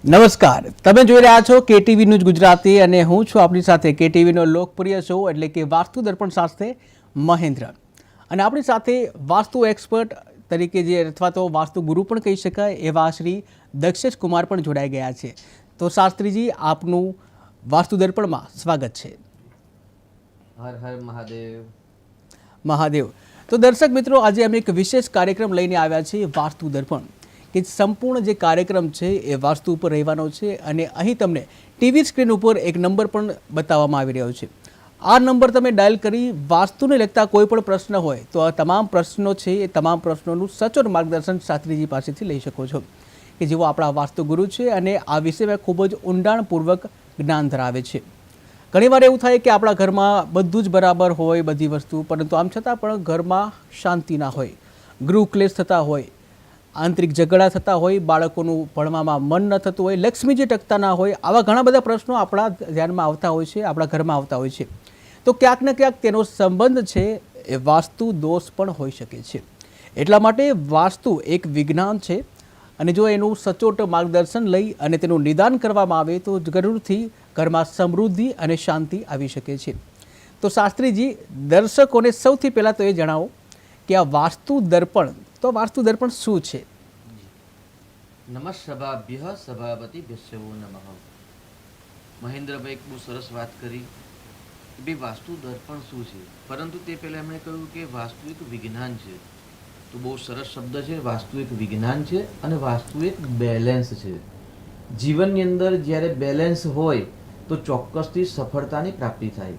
નમસ્કાર, તમે જોઈ રહ્યા છો કેટીવી ન્યૂઝ ગુજરાતી અને હું છું આપણી સાથે કેટીવીનો લોકપ્રિય શો એટલે કે વાસ્તુ દર્પણ સાથે મહેન્દ્ર. અને આપણી સાથે વાસ્તુ એક્સપર્ટ તરીકે જે અથવા તો વાસ્તુ ગુરુ પણ કહી શકાય એવા શ્રી દક્ષેશ કુમાર પણ જોડાઈ ગયા છે. તો શાસ્ત્રીજી, આપનું વાસ્તુ દર્પણમાં સ્વાગત છે. હર હર મહાદેવ. મહાદેવ. તો દર્શક મિત્રો, આજે અમે એક વિશેષ કાર્યક્રમ લઈને આવ્યા છીએ, વાસ્તુ દર્પણ, કે સંપૂર્ણ જે કાર્યક્રમ છે એ વાસ્તુ ઉપર રહેવાનો છે. અને અહીં તમને ટીવી સ્ક્રીન ઉપર એક નંબર પણ બતાવવામાં આવી રહ્યો છે. આ નંબર તમે ડાયલ કરી વાસ્તુને લગતા કોઈ પણ પ્રશ્ન હોય તો આ તમામ પ્રશ્નો છે એ તમામ પ્રશ્નોનું સચોટ માર્ગદર્શન શાસ્ત્રીજી પાસેથી લઈ શકો છો, કે જેઓ આપણા વાસ્તુ ગુરુ છે અને આ વિષયમાં ખૂબ જ ઊંડાણપૂર્વક જ્ઞાન ધરાવે છે. ઘણીવાર એવું થાય કે આપણા ઘરમાં બધું જ બરાબર હોય, બધી વસ્તુ, પરંતુ આમ છતાં પણ ઘરમાં શાંતિ ના હોય, ગૃહ ક્લેશ થતા હોય, આંતરિક ઝઘડા થતા હોય, બાળકોનું ભણવામાં મન ન થતું હોય, લક્ષ્મીજી ટકતા ના હોય, આવા ઘણા બધા પ્રશ્નો આપણા ધ્યાનમાં આવતા હોય છે, આપણા ઘરમાં આવતા હોય છે. તો ક્યાંક ને ક્યાંક તેનો સંબંધ છે એ વાસ્તુ દોષ પણ હોઈ શકે છે. એટલા માટે વાસ્તુ એક વિજ્ઞાન છે અને જો એનું સચોટ માર્ગદર્શન લઈ અને તેનું નિદાન કરવામાં આવે તો જરૂરથી ઘરમાં સમૃદ્ધિ અને શાંતિ આવી શકે છે. તો શાસ્ત્રીજી, દર્શકોને સૌથી પહેલાં તો એ જણાવો કે આ વાસ્તુ દર્પણ, તો વાસ્તુ દર્પણ શું છે? નમઃ સભાભ્યઃ સભાપતિભ્યશ્ચો નમઃ. મહેન્દ્રભાઈ એક બહુ સરસ વાત કરી કે ભાઈ વાસ્તુ દર્પણ શું છે, પરંતુ તે પહેલાં એમણે કહ્યું કે વાસ્તુ એક વિજ્ઞાન છે. તો બહુ સરસ શબ્દ છે, વાસ્તુ એક વિજ્ઞાન છે અને વાસ્તુ એક બેલેન્સ છે. જીવનની અંદર જ્યારે બેલેન્સ હોય તો ચોક્કસથી સફળતાની પ્રાપ્તિ થાય.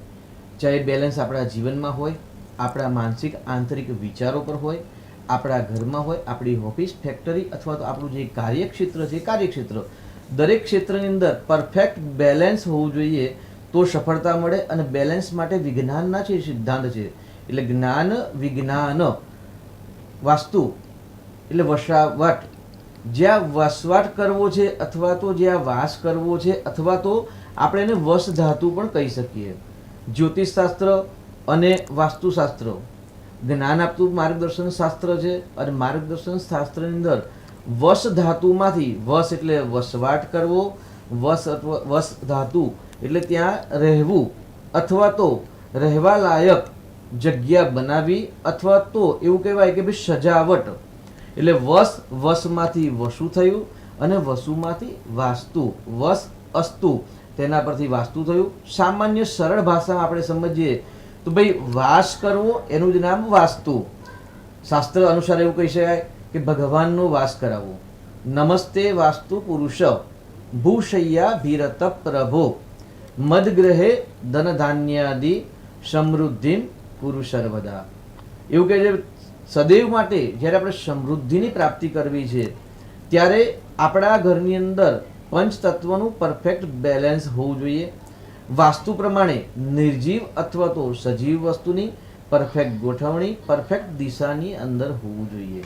ચાહે બેલેન્સ આપણા જીવનમાં હોય, આપણા માનસિક આંતરિક વિચારો પર હોય, આપણા ઘરમાં હોય, આપણી ઓફિસ, ફેક્ટરી અથવા તો આપણું જે કાર્યક્ષેત્ર છે, કાર્યક્ષેત્ર, દરેક ક્ષેત્રની અંદર પરફેક્ટ બેલેન્સ હોવું જોઈએ તો સફળતા મળે. અને બેલેન્સ માટે વિજ્ઞાનના છે સિદ્ધાંત છે. એટલે જ્ઞાન વિજ્ઞાન વાસ્તુ એટલે વસાવટ. જ્યાં વસવાટ કરવો છે અથવા તો જ્યાં વાસ કરવો છે અથવા તો આપણે એને વશ ધાતુ પણ કહી શકીએ. જ્યોતિષશાસ્ત્ર અને વાસ્તુશાસ્ત્ર જ્ઞાન આપતું માર્ગદર્શન શાસ્ત્ર છે. અને માર્ગદર્શન શાસ્ત્રની અંદર વશ ધાતુમાંથી, વશ એટલે વસવાટ કરવો, વશ ધાતુ એટલે ત્યાં રહેવું અથવા તો રહેવા લાયક જગ્યા બનાવી, અથવા તો એવું કહેવાય કે ભાઈ સજાવટ. એટલે વશમાંથી વસુ થયું અને વસુમાંથી વાસ્તુ, વશ અસ્તુ, તેના પરથી વાસ્તુ થયું. સામાન્ય સરળ ભાષામાં આપણે સમજીએ તો ભાઈ વાસ કરવો એનું જ નામ વાસ્તુ. શાસ્ત્ર અનુસાર એવું કહી શકાય કે ભગવાનનો વાસ કરાવવો. નમસ્તે વાસ્તુ પુરુષ ભૂશય્યા ભીરત પ્રભો મદગ્રહે ધન ધાન્યાદિ સમૃદ્ધિ પુરુષ સર્વદા. એવું કહે છે સદૈવ માટે જ્યારે આપણે સમૃદ્ધિની પ્રાપ્તિ કરવી છે ત્યારે આપણા ઘરની અંદર પંચતત્વનું પરફેક્ટ બેલેન્સ હોવું જોઈએ. વાસ્તુ પ્રમાણે નિર્જીવ અથવા તો સજીવ વસ્તુની પરફેક્ટ ગોઠવણી, પરફેક્ટ દિશાની અંદર હોવું જોઈએ.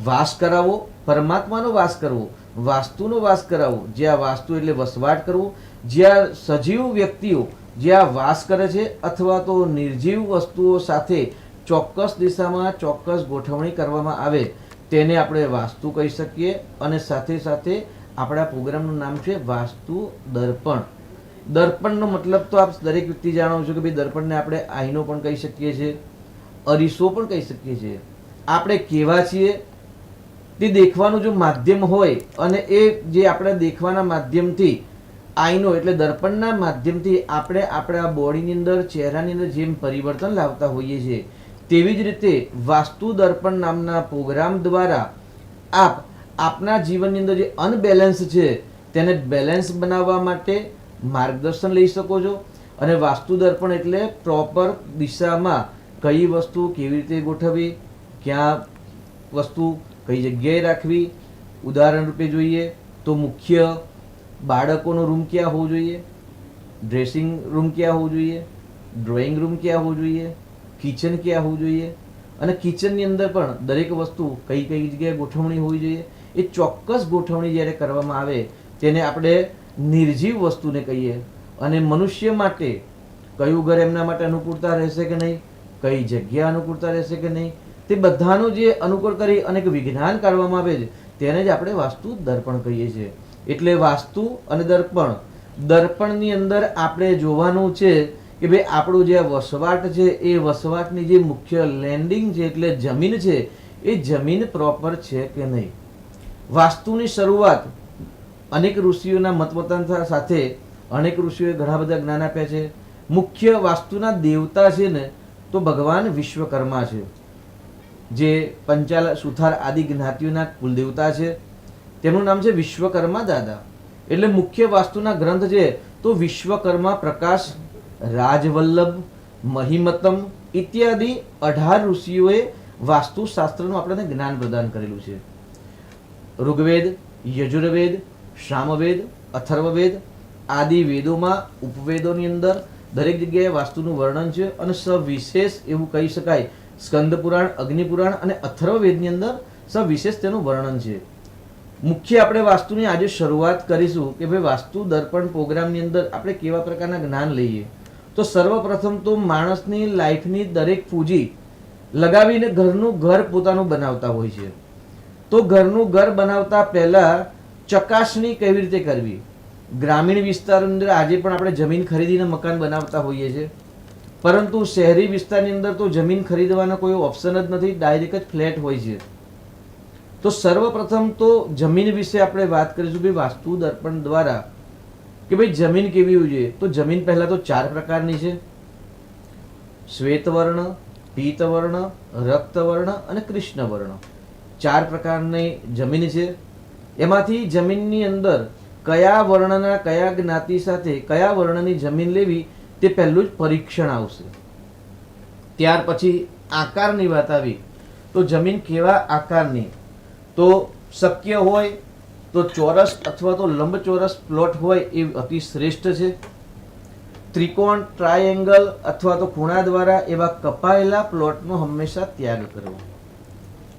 વાસ કરાવો, પરમાત્માનો વાસ કરવો, વાસ્તુનો વાસ કરાવો. જ્યાં વાસ્તુ એટલે વસવાટ કરવો, જ્યાં સજીવ વ્યક્તિઓ જ્યાં વાસ કરે છે અથવા તો નિર્જીવ વસ્તુઓ સાથે ચોક્કસ દિશામાં ચોક્કસ ગોઠવણી કરવામાં આવે તેને આપણે વાસ્તુ કહી શકીએ. અને સાથે સાથે આપણા પ્રોગ્રામનું નામ છે વાસ્તુ દર્પણ. દર્પણનો મતલબ તો આપ દરેક વ્યક્તિ જાણો છો કે ભાઈ દર્પણને આપણે આઈનો પણ કહી શકીએ છીએ, અરીસો પણ કહી શકીએ છીએ. આપણે કેવા છીએ તે દેખવાનું જો માધ્યમ હોય અને એ જે આપણે દેખવાના માધ્યમથી આઈનો એટલે દર્પણના માધ્યમથી આપણે આપણા બોડીની અંદર, ચહેરાની અંદર જેમ પરિવર્તન લાવતા હોઈએ છીએ, તેવી જ રીતે વાસ્તુ દર્પણ નામના પ્રોગ્રામ દ્વારા આપ આપના જીવનની અંદર જે અનબેલેન્સ છે તેને બેલેન્સ બનાવવા માટે માર્ગદર્શન લઈ શકો છો. અને વાસ્તુ દર્પણ એટલે પ્રોપર દિશામાં કઈ વસ્તુ કેવી રીતે ગોઠવવી, ક્યાં વસ્તુ કઈ જગ્યાએ રાખવી. ઉદાહરણ રૂપે જોઈએ તો મુખ્ય બાળકોનો રૂમ ક્યાં હોવો જોઈએ, ડ્રેસિંગ રૂમ ક્યાં હોવું જોઈએ, ડ્રોઈંગ રૂમ ક્યાં હોવું જોઈએ, કિચન ક્યાં હોવું જોઈએ, અને કિચનની અંદર પણ દરેક વસ્તુ કઈ કઈ જગ્યાએ ગોઠવણી હોવી જોઈએ. એ ચોક્કસ ગોઠવણી જ્યારે કરવામાં આવે તેને આપણે નિર્જીવ વસ્તુને કહીએ. અને મનુષ્ય માટે કયું ઘર એમના માટે અનુકૂળતા રહેશે કે નહીં, કઈ જગ્યા અનુકૂળતા રહેશે કે નહીં, તે બધાનું જે અનુકૂળ કરી અને વિજ્ઞાન કરવામાં આવે છે તેને જ આપણે વાસ્તુ દર્પણ કહીએ છીએ. એટલે વાસ્તુ અને દર્પણ, દર્પણની અંદર આપણે જોવાનું છે કે ભાઈ આપણું જે વસવાટ છે એ વસવાટની જે મુખ્ય લેન્ડિંગ છે એટલે જમીન છે એ જમીન પ્રોપર છે કે નહીં. વાસ્તુની શરૂઆત અનેક ઋષિઓના મતમતાંતર સાથે અનેક ઋષિઓએ ઘણા બધા જ્ઞાન આપ્યા છે. મુખ્ય વાસ્તુના દેવતા છે ને તો ભગવાન વિશ્વકર્મા છે, જે પંચાલ સુથાર આદિ જ્ઞાતિઓના કુલદેવતા છે. તેમનું નામ છે વિશ્વકર્મા દાદા. એટલે મુખ્ય વાસ્તુના ગ્રંથ છે તો વિશ્વકર્મા પ્રકાશ, રાજવલ્લભ, મહિમતમ ઇત્યાદિ 18 ઋષિઓએ વાસ્તુશાસ્ત્રનું આપણને જ્ઞાન પ્રદાન કરેલું છે. ઋગ્વેદ, યજુર્વેદ, સામવેદ, અથર્વવેદ આદિ વેદોમાં, ઉપવેદોની અંદર દરેક જગ્યાએ વાસ્તુનું વર્ણન છે અને સવિશેષ એવું કહી શકાય સ્કંદ પુરાણ, અગ્નિ પુરાણ અને અથર્વવેદની અંદર સવિશેષ તેનું વર્ણન છે. મુખ્ય આપણે વાસ્તુની આજે શરૂઆત કરીશું કે ભાઈ વાસ્તુ દર્પણ પ્રોગ્રામની અંદર આપણે કેવા પ્રકારના જ્ઞાન લઈએ. તો સર્વપ્રથમ તો માણસની લાઈફની દરેક પૂંજી લગાવીને ઘરનું ઘર પોતાનું બનાવતા હોય છે. તો ઘરનું ઘર બનાવતા પહેલા ચકાસણી કેવી રીતે કરવી. ગ્રામીણ વિસ્તારોની અંદર આજે પણ આપણે જમીન ખરીદીને મકાન બનાવતા હોઈએ છીએ, પરંતુ શહેરી વિસ્તારની અંદર તો જમીન ખરીદવાનો કોઈ ઓપ્શન જ નથી, ડાયરેક્ટ જ ફ્લેટ હોય છે. તો સર્વપ્રથમ તો જમીન વિશે આપણે વાત કરીશું ભાઈ વાસ્તુ દર્પણ દ્વારા કે ભાઈ જમીન કેવી હોવી જોઈએ. તો જમીન પહેલા તો 4 પ્રકારની છે: શ્વેતવર્ણ, પીતવર્ણ, રક્તવર્ણ અને કૃષ્ણવર્ણ. 4 પ્રકારની જમીન છે. એમાંથી જમીનની અંદર કયા વર્ણના કયા જ્ઞાતિ સાથે કયા વર્ણની જમીન લેવી તે પહેલું જ પરીક્ષણ આવશે. ત્યાર પછી આકારની વાત આવી. તો જમીન કેવા આકારની, તો શક્ય હોય તો ચોરસ અથવા તો લંબચોરસ પ્લોટ હોય એ અતિ શ્રેષ્ઠ છે. ત્રિકોણ, ટ્રાયેંગલ અથવા તો ખૂણા દ્વારા એવા કપાયેલા પ્લોટનો હંમેશા ત્યાગ કરવો.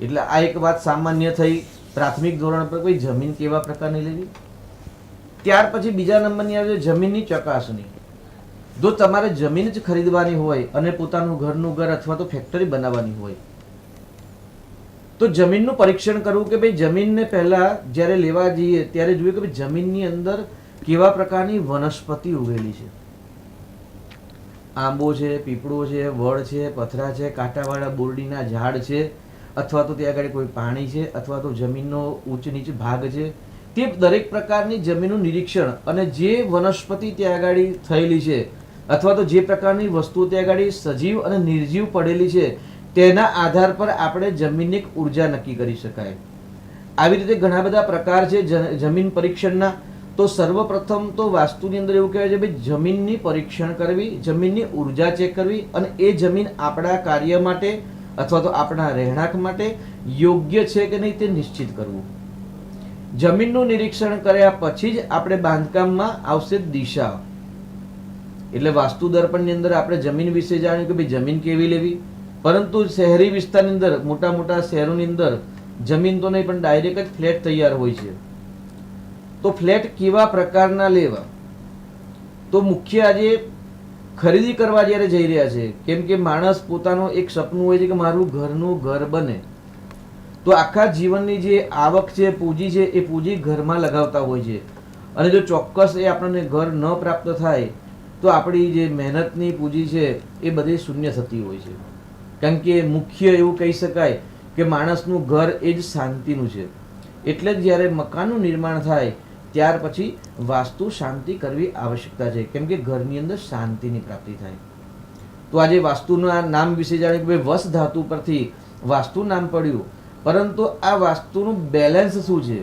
એટલે આ એક વાત સામાન્ય થઈ પ્રાથમિક ધોરણ પર કોઈ જમીન કેવા પ્રકારની લેવી. ત્યાર પછી બીજા નંબરની આવે છે જમીનની ચકાસણી. જો તમારે જમીન જ ખરીદવાની હોય અને પોતાનું ઘરનું ઘર અથવા તો ફેક્ટરી બનાવવાની હોય તો જમીનનું પરીક્ષણ કરવું કે ભાઈ જમીનને પહેલા જ્યારે લેવા જઈએ ત્યારે જોઈએ કે ભાઈ જમીનની અંદર કેવા પ્રકારની વનસ્પતિ ઉગેલી છે. આંબો છે, પીપળો છે, વડ છે, પથરા છે, કાંટાવાળા બોરડીના ઝાડ છે, અથવા તો ત્યાં આગળ કોઈ પાણી છે, અથવા તો જમીનનો ઊંચ નીચ ભાગ છે. તે દરેક પ્રકારની જમીનનું નિરીક્ષણ અને જે વનસ્પતિ ત્યાં આગળ થયેલી છે અથવા તો જે પ્રકારની વસ્તુ ત્યાં આગળ સજીવ અને નિર્જીવ પડેલી છે તેના આધાર પર આપણે જમીનની એક ઉર્જા નક્કી કરી શકાય. આવી રીતે ઘણા બધા પ્રકાર છે જમીન પરીક્ષણના. તો સર્વપ્રથમ તો વાસ્તુની અંદર એવું કહેવાય છે ભાઈ જમીનની પરીક્ષણ કરવી, જમીનની ઉર્જા ચેક કરવી અને એ જમીન આપણા કાર્ય માટે અથવા તો આપણા રહેણાંક માટે યોગ્ય છે કે નહીં તે નિશ્ચિત કરવું. જમીનનું નિરીક્ષણ કર્યા પછી જ આપણે બાંધકામમાં આવશે દિશા. એટલે વાસ્તુ દર્પણની અંદર આપણે જમીન વિશે જાણ્યું કે ભાઈ જમીન કેવી લેવી. પરંતુ શહેરી વિસ્તારની અંદર મોટા મોટા શહેરોની અંદર જમીન તો નહીં પણ ડાયરેક્ટ જ ફ્લેટ તૈયાર હોય છે. તો ફ્લેટ કેવા પ્રકારના લેવા. તો મુખ્ય આજે ખરીદી કરવા જ્યારે જઈ રહ્યા છે, કેમ કે માણસ પોતાનો એક સપનું હોય છે કે મારું ઘરનું ઘર બને. તો આખા જીવનની જે આવક છે, પૂંજી છે, એ પૂંજી ઘરમાં લગાવતા હોય છે. અને જો ચોક્કસ એ આપણને ઘર ન પ્રાપ્ત થાય તો આપણી જે મહેનતની પૂંજી છે એ બધી શૂન્ય થતી હોય છે. કારણ કે મુખ્ય એવું કહી શકાય કે માણસનું ઘર એ જ શાંતિનું છે. એટલે જ જ્યારે મકાનનું નિર્માણ થાય ત્યાર પછી વાસ્તુ શાંતિ કરવી આવશ્યકતા છે, કેમ કે ઘરની અંદર શાંતિની પ્રાપ્તિ થાય. તો આજે વાસ્તુના નામ વિશે જાણીએ કે ભાઈ વસ ધાતુ પરથી વાસ્તુ નામ પડ્યું, પરંતુ આ વાસ્તુનું બેલેન્સ શું છે,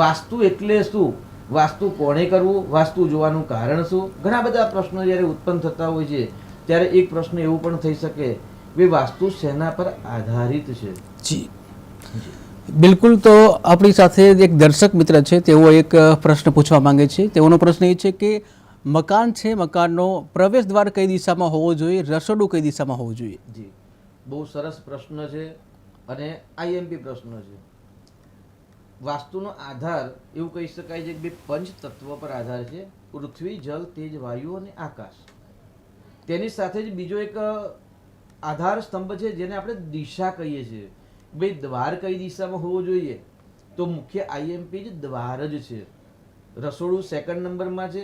વાસ્તુ એટલે શું, વાસ્તુ કોણે કરવું, વાસ્તુ જોવાનું કારણ શું. ઘણા બધા પ્રશ્નો જ્યારે ઉત્પન્ન થતા હોય છે ત્યારે એક પ્રશ્ન એવું પણ થઈ શકે કે વાસ્તુ શેના પર આધારિત છે. જી બિલકુલ. તો આપણી સાથે એક દર્શક મિત્ર છે, તેઓ એક પ્રશ્ન પૂછવા માંગે છે. તેઓનો પ્રશ્ન એ છે કે મકાન છે, મકાનનો પ્રવેશ દ્વાર કઈ દિશામાં હોવો જોઈએ, રસોડું કઈ દિશામાં હોવું જોઈએ. જી, બહુ સરસ પ્રશ્ન છે અને આઈએમપી પ્રશ્ન છે. વાસ્તુનો આધાર એવું કહી શકાય છે કે બે પંચ તત્વ પર આધાર છે: પૃથ્વી, જલ, તેજ, વાયુ અને આકાશ. તેની સાથે જ બીજો એક આધાર સ્તંભ છે જેને આપણે દિશા કહીએ છીએ. ભાઈ દ્વાર કઈ દિશામાં હોવો જોઈએ, તો મુખ્ય આઈએમપી જ દ્વાર જ છે. રસોડું સેકન્ડ નંબરમાં છે,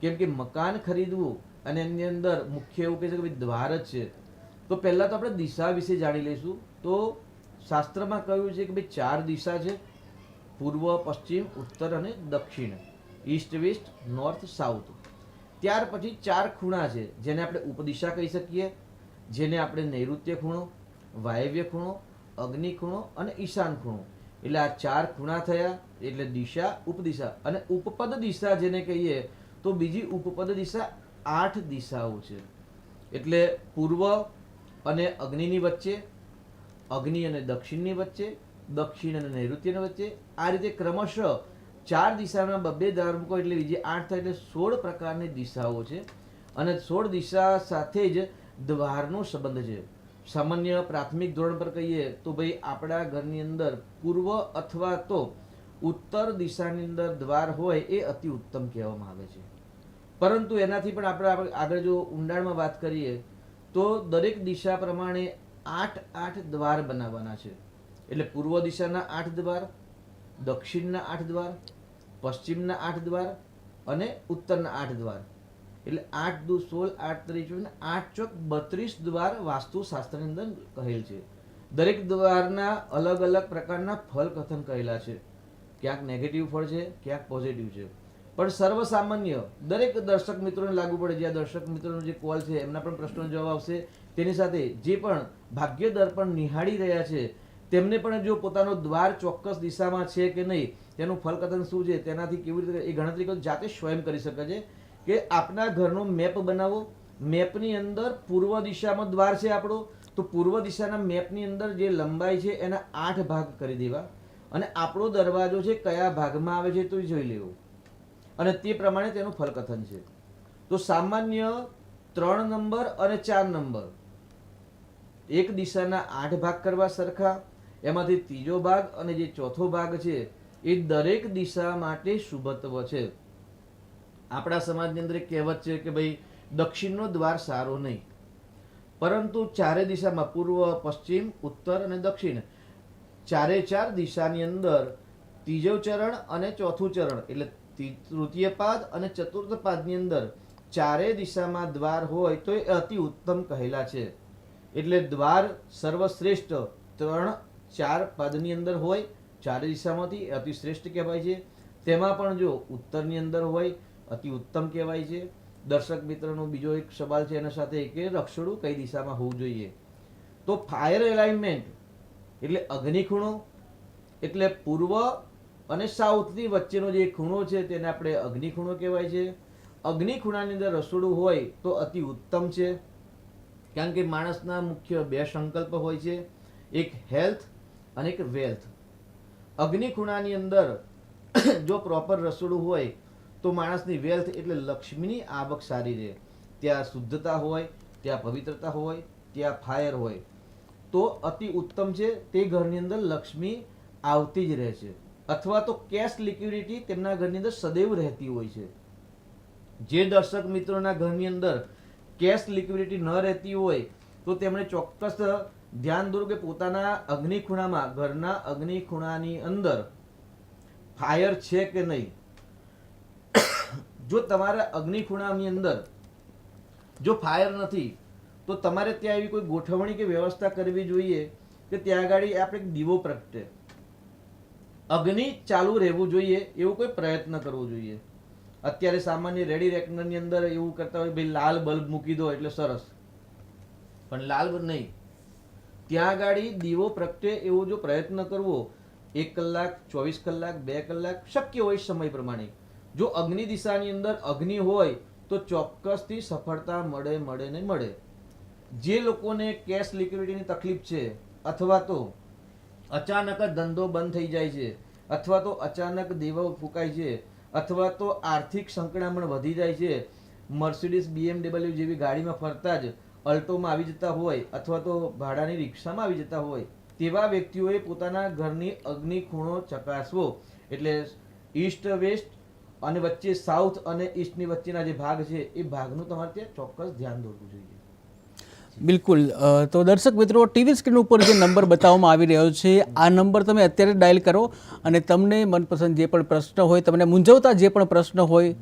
કેમ કે મકાન ખરીદવું અને એની અંદર મુખ્ય એવું કહે છે કે ભાઈ દ્વાર જ છે. તો પહેલાં તો આપણે દિશા વિશે જાણી લઈશું. તો શાસ્ત્રમાં કહ્યું છે કે ભાઈ 4 દિશા છે: પૂર્વ, પશ્ચિમ, ઉત્તર અને દક્ષિણ, ઈસ્ટ, વેસ્ટ, નોર્થ, સાઉથ. ત્યાર પછી 4 ખૂણા છે, જેને આપણે ઉપદિશા કહી શકીએ, જેને આપણે નૈઋત્ય ખૂણો, વાયવ્ય ખૂણો, અગ્નિ ખૂણો અને ઈશાન ખૂણો. એટલે આ 4 ખૂણા થયા, એટલે દિશા, ઉપદિશા. અને ઉપપદ દિશા જેને કહીએ તો બીજી ઉપપદ દિશા 8 દિશાઓ છે. એટલે પૂર્વ અને અગ્નિની વચ્ચે, અગ્નિ અને દક્ષિણની વચ્ચે, દક્ષિણ અને નૈઋત્યની વચ્ચે. આ રીતે ક્રમશઃ 4 દિશામાં 2 દ્વાર મૂકો એટલે બીજી 8 થાય, એટલે 16 પ્રકારની દિશાઓ છે. અને 16 દિશા સાથે જ દ્વારનો સંબંધ છે. સામાન્ય પ્રાથમિક ધોરણ પર કહીએ તો ભાઈ આપણા ઘરની અંદર પૂર્વ અથવા તો ઉત્તર દિશાની અંદર દ્વાર હોય એ અતિ ઉત્તમ કહેવામાં આવે છે. પરંતુ એનાથી પણ આપણે આગળ જો ઊંડાણમાં વાત કરીએ તો દરેક દિશા પ્રમાણે 8 દ્વાર બનાવવાના છે. એટલે પૂર્વ દિશાના 8 દ્વાર, દક્ષિણના 8 દ્વાર, પશ્ચિમના 8 દ્વાર અને ઉત્તરના 8 દ્વાર. એટલે 8 દુ 16, 8 તરી 24, 8 ચોક 32 દ્વાર વાસ્તુશાસ્ત્રની અંદર કહેલ છે. દરેક દ્વારના અલગ અલગ પ્રકારના ફળ કથન કહેલા છે. ક્યાંક નેગેટિવ ફળ છે, ક્યાંક પોઝિટિવ છે. પણ સર્વસામાન્ય દરેક દર્શક મિત્રોને લાગુ પડે. જે આ દર્શક મિત્રોનો જે કોલ છે એમના પણ પ્રશ્નનો જવાબ આવશે. તેની સાથે જે પણ ભાગ્ય દર્પણ નિહાળી રહ્યા છે તેમને પણ જો પોતાનો દ્વાર ચોક્કસ દિશામાં છે કે નહીં, તેનું ફલકથન શું છે, તેનાથી કેવી રીતે એ ગણતરી જાતે સ્વયં કરી શકે છે. કે આપના ઘરનો મેપ બનાવો. મેપની અંદર પૂર્વ દિશામાં દ્વાર છે આપણો, તો પૂર્વ દિશાના મેપની અંદર જે લંબાઈ છે એના 8 ભાગ કરી દેવા. અને આપણો દરવાજો છે કયા ભાગમાં આવે છે તો જોઈ લેવો. અને તે પ્રમાણે તેનું ફલકથન છે. તો સામાન્ય 3 નંબર અને 4 નંબર એક દિશાના 8 ભાગ કરવા સરખા. એમાંથી ત્રીજો ભાગ અને જે ચોથો ભાગ છે એ દરેક દિશા માટે શુભત્વ છે. આપણા સમાજની અંદર એક કહેવત છે કે ભાઈ દક્ષિણનો દ્વાર સારો નહીં, પરંતુ 4 દિશામાં પૂર્વ, પશ્ચિમ, ઉત્તર અને દક્ષિણ 4 દિશાની અંદર ત્રીજો ચરણ અને ચોથું ચરણ એટલે તૃતીય પાદ અને ચતુર્થ પાદની અંદર 4 દિશામાં દ્વાર હોય તો એ અતિ ઉત્તમ કહેલા છે. એટલે દ્વાર સર્વશ્રેષ્ઠ 3-4 પાદની અંદર હોય 4 દિશામાંથી અતિ શ્રેષ્ઠ કહેવાય છે. તેમાં પણ જો ઉત્તરની અંદર હોય અતિ ઉત્તમ કહેવાય છે. દર્શક મિત્રનો બીજો એક સવાલ છે એના સાથે કે રક્ષોડું કઈ દિશામાં હોવું જોઈએ. તો ફાયર એલાઇનમેન્ટ એટલે અગ્નિ ખૂણો, એટલે પૂર્વ અને સાઉથની વચ્ચેનો જે ખૂણો છે તેને આપણે અગ્નિ ખૂણો કહેવાય છે. અગ્નિ ખૂણાની અંદર રસોડું હોય તો અતિ ઉત્તમ છે. કારણ કે માણસના મુખ્ય 2 સંકલ્પ હોય છે, એક હેલ્થ અને એક વેલ્થ. અગ્નિ ખૂણાની અંદર જો પ્રોપર રસોડું હોય તો માણસની વેલ્થ એટલે લક્ષ્મીની આવક સારી રહે. ત્યાં શુદ્ધતા હોય, ત્યાં પવિત્રતા હોય, ત્યાં ફાયર હોય તો અતિ ઉત્તમ છે. તે ઘરની અંદર લક્ષ્મી આવતી જ રહે છે. અથવા તો કેશ લિક્વિડિટી તેમના ઘરની અંદર સદૈવ રહેતી હોય છે. જે દર્શક મિત્રોના ઘરની અંદર કેશ લિક્વિડિટી ન રહેતી હોય તો તેમણે ચોક્કસ ધ્યાન દોરું કે પોતાના અગ્નિ ખૂણામાં, ઘરના અગ્નિ ખૂણાની અંદર ફાયર છે કે નહીં. જો તમારા અગ્નિ ખૂણાની અંદર જો ફાયર નથી તો તમારે ત્યાં એવી કોઈ ગોઠવણી કે વ્યવસ્થા કરવી જોઈએ કે ત્યાં આગળ આપણે એક દીવો પ્રગટે, અગ્નિ ચાલુ રહેવું જોઈએ, એવું કોઈ પ્રયત્ન કરવો જોઈએ. અત્યારે સામાન્ય રેડી રેકનરની અંદર એવું કરતા હોય ભાઈ લાલ બલ્બ મૂકી દો એટલે સરસ, પણ લાલ બલ્બ નહીં, ત્યાં આગળ દીવો પ્રગટે એવો જો પ્રયત્ન કરવો 1 કલાક, 24 કલાક, 2 કલાક શક્ય હોય સમય પ્રમાણે. જો અગ્નિ દિશાની અંદર અગ્નિ હોય તો ચોક્કસથી સફળતા મળે ને મળે. જે લોકોને કેશ લિક્વિડિટીની તકલીફ છે, અથવા તો અચાનક જ ધંધો બંધ થઈ જાય છે, અથવા તો અચાનક દેવો ફૂંકાય છે, અથવા તો આર્થિક સંકળામણ વધી જાય છે, મર્સિડીઝ BMW જેવી ગાડીમાં ફરતા જ અલ્ટોમાં આવી જતા હોય અથવા તો ભાડાની રિક્ષામાં આવી જતા હોય, તેવા વ્યક્તિઓએ પોતાના ઘરની અગ્નિ ખૂણો ચકાસવો. એટલે ઈસ્ટ, વેસ્ટ અને વચ્ચે સાઉથ અને ઈસ્ટની વચ્ચેના જે ભાગ છે એ ભાગનું તમારે ત્યાં ચોક્કસ ધ્યાન દોરવું જોઈએ. બિલકુલ તો દર્શક મિત્રો ટીવી સ્ક્રીન ઉપર જે નંબર બતાવવામાં આવી રહ્યો છે આ નંબર તમે અત્યારે ડાયલ કરો અને તમને મનપસંદ જે પણ પ્રશ્ન હોય, તમને મૂંઝવતા જે પણ પ્રશ્ન હોય,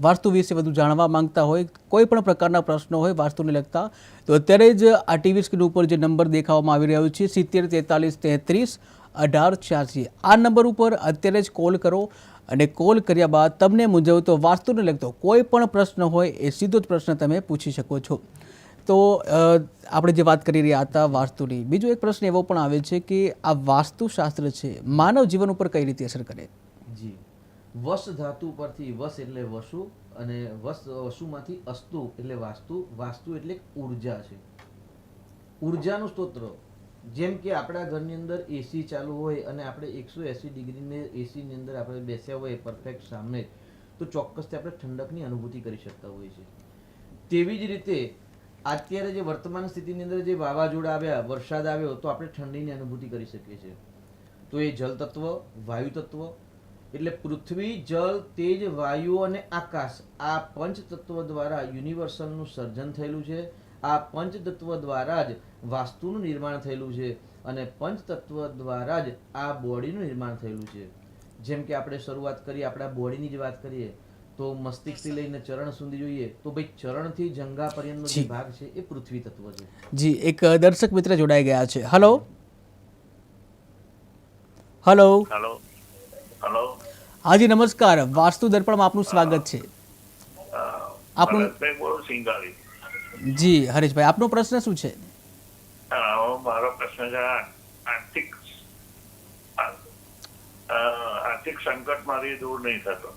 વાસ્તુ વિશે વધુ જાણવા માંગતા હોય, કોઈ પણ પ્રકારના પ્રશ્નો હોય વાસ્તુને લગતા, તો અત્યારે જ આ ટીવી સ્ક્રીન ઉપર જે નંબર દેખાવામાં આવી રહ્યો છે 70 43 33 18 86 આ નંબર ઉપર અત્યારે જ કોલ કરો અને કોલ કર્યા બાદ તમને મૂંઝવતો વાસ્તુને લગતો કોઈ પણ પ્રશ્ન હોય એ સીધો જ પ્રશ્ન તમે પૂછી શકો છો. તો આપણે જે વાત કરી રહ્યા હતા વાસ્તુની, બીજો એક પ્રશ્ન એવો પણ આવે છે કે આ વાસ્તુશાસ્ત્ર છે માનવ જીવન ઉપર કઈ રીતે અસર કરે? જી, વશ ધાતુ પરથી વશ એટલે વસુ અને વસુમાંથી અસ્તુ એટલે વાસ્તુ, વાસ્તુ એટલે ઉર્જા છે, ઉર્જાનું સ્તોત્ર. જેમ કે આપણા ઘરની અંદર એસી ચાલુ હોય અને આપણે 180 ડિગ્રીને એસીની અંદર આપણે બેસ્યા હોય પરફેક્ટ સામે, તો ચોક્કસથી આપણે ઠંડકની અનુભૂતિ કરી શકતા હોઈએ છીએ. તેવી જ રીતે અત્યારે જે વર્તમાન સ્થિતિની અંદર જે વાવાઝોડા આવ્યા, વરસાદ આવ્યો, તો આપણે ઠંડીની અનુભૂતિ કરી શકીએ છીએ. તો એ જલ તત્વ, વાયુ તત્વ એટલે પૃથ્વી, જલ, તેજ, વાયુ અને આકાશ, આ પંચ તત્વ દ્વારા યુનિવર્સલનું સર્જન થયેલું છે. આ પંચ તત્વ દ્વારા જ વાસ્તુનું નિર્માણ થયેલું છે અને પંચ તત્વ દ્વારા જ આ બોડીનું નિર્માણ થયેલું છે. જેમ કે આપણે શરૂઆત કરીએ, આપણા બોડીની જ વાત કરીએ તો મસ્તિષ્કથી લઈને ચરણ સુધી જોઈએ તો ભાઈ ચરણથી જંઘા પર્યંતનો જે ભાગ છે એ પૃથ્વી તત્વ છે. જી, એક દર્શક મિત્ર જોડાઈ ગયા છે. હલો હલો હેલો હેલો હાજી નમસ્કાર, વાસ્તુ દર્પણમાં આપનું સ્વાગત છે. આપણું હરેશભાઈ બોલું સિંગાળી. જી હરેશભાઈ, આપનો પ્રશ્ન શું છે? મારો પ્રશ્ન છે આર્થિક સંકટ મારી દૂર નહીં થતો.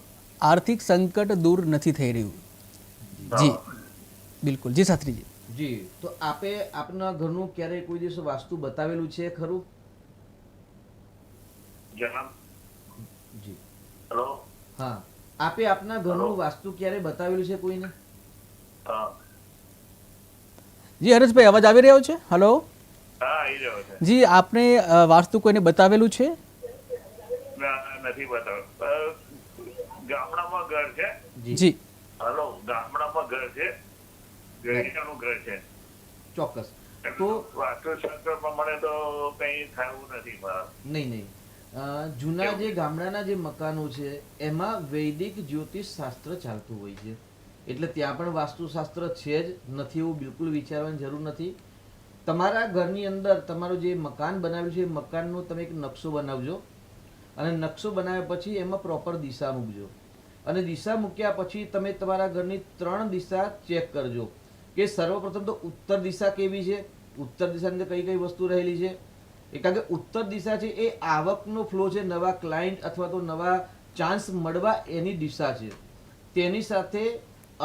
આર્થિક સંકટ દૂર નથી થઈ રહ્યું. જી બિલકુલ. જી શાસ્ત્રીજી. જી, તો આપે આપના ઘરનું ક્યારેય કોઈ દિવસ વાસ્તુ બતાવેલું છે ખરું? જણાવ. જી, હેલો. હા, આપે આપના ઘરનું વાસ્તુ ક્યારે બતાવેલું છે કોઈને? હા જી હરેશભાઈ, અવાજ આવી રહ્યો છે? હલો આવી રહ્યો છે. જી, આપને વાસ્તુ કોઈને બતાવેલું છે? નથી બતાવ્યું. ગામડામાં ઘર છે. જી. હેલો, ગામડામાં ઘર છે, ગઈકાનું ઘર છે. ચોક્કસ. તો વાસ્તુશાસ્ત્ર પ્રમાણે તો કંઈ થયું નથી મારા. નહીં. જૂના જે ગામડાના જે મકાનો છે એમાં વૈદિક જ્યોતિષ શાસ્ત્ર ચાલતું હોય છે, એટલે ત્યાં પણ વાસ્તુશાસ્ત્ર છે જ નથી એવું બિલકુલ વિચારવાની જરૂર નથી. તમારા ઘરની અંદર તમારું જે મકાન બનાવ્યું છે એ મકાનનો તમે એક નકશો બનાવજો અને નકશો બનાવ્યા પછી એમાં પ્રોપર દિશા મૂકજો અને દિશા મૂક્યા પછી તમે તમારા ઘરની 3 દિશા ચેક કરજો કે સર્વપ્રથમ તો ઉત્તર દિશા કેવી છે, ઉત્તર દિશાની અંદર કઈ કઈ વસ્તુ રહેલી છે. કારણ કે ઉત્તર દિશા છે એ આવકનો ફ્લો છે, નવા ક્લાયન્ટ અથવા તો નવા ચાન્સ મળવા એની દિશા છે. તેની સાથે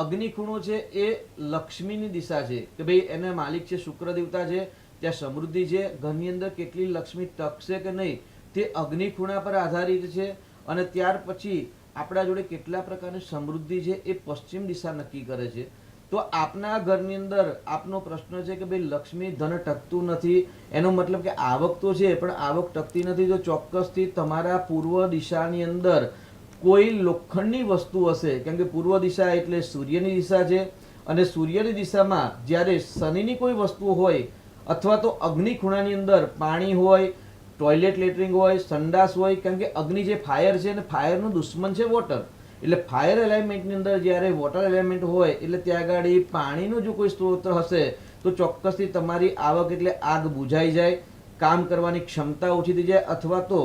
અગ્નિ ખૂણો છે એ લક્ષ્મીની દિશા છે કે ભાઈ એના માલિક છે શુક્ર દેવતા છે, ત્યાં સમૃદ્ધિ છે, ઘરની અંદર કેટલી લક્ષ્મી ટકશે કે નહીં તે અગ્નિ ખૂણા પર આધારિત છે. અને ત્યાર પછી આપણા જોડે કેટલા પ્રકારની સમૃદ્ધિ છે એ પશ્ચિમ દિશા નક્કી કરે છે. તો આપના ઘરની અંદર આપનો પ્રશ્ન છે કે ભાઈ લક્ષ્મી ધન ટકતું નથી, એનો મતલબ કે આવક તો છે પણ આવક ટકતી નથી, તો ચોક્કસથી તમારા પૂર્વ દિશાની અંદર કોઈ લોખંડની વસ્તુ હશે. કેમ કે પૂર્વ દિશા એટલે સૂર્યની દિશા છે અને સૂર્યની દિશામાં જ્યારે શનિની કોઈ વસ્તુ હોય અથવા તો અગ્નિ ખૂણાની અંદર પાણી હોય, ટોયલેટ લેટરિંગ હોય, સંડાસ હોય, કેમ કે અગ્નિ જે ફાયર છે અને ફાયરનું દુશ્મન છે વોટર, એટલે ફાયર એલિમેન્ટની અંદર જ્યારે વોટર એલિમેન્ટ હોય એટલે ત્યાં આગળ પાણીનો જો કોઈ સ્ત્રોત હશે તો ચોક્કસથી તમારી આવક એટલે આગ બુઝાઈ જાય, કામ કરવાની ક્ષમતા ઓછી થઈ જાય અથવા તો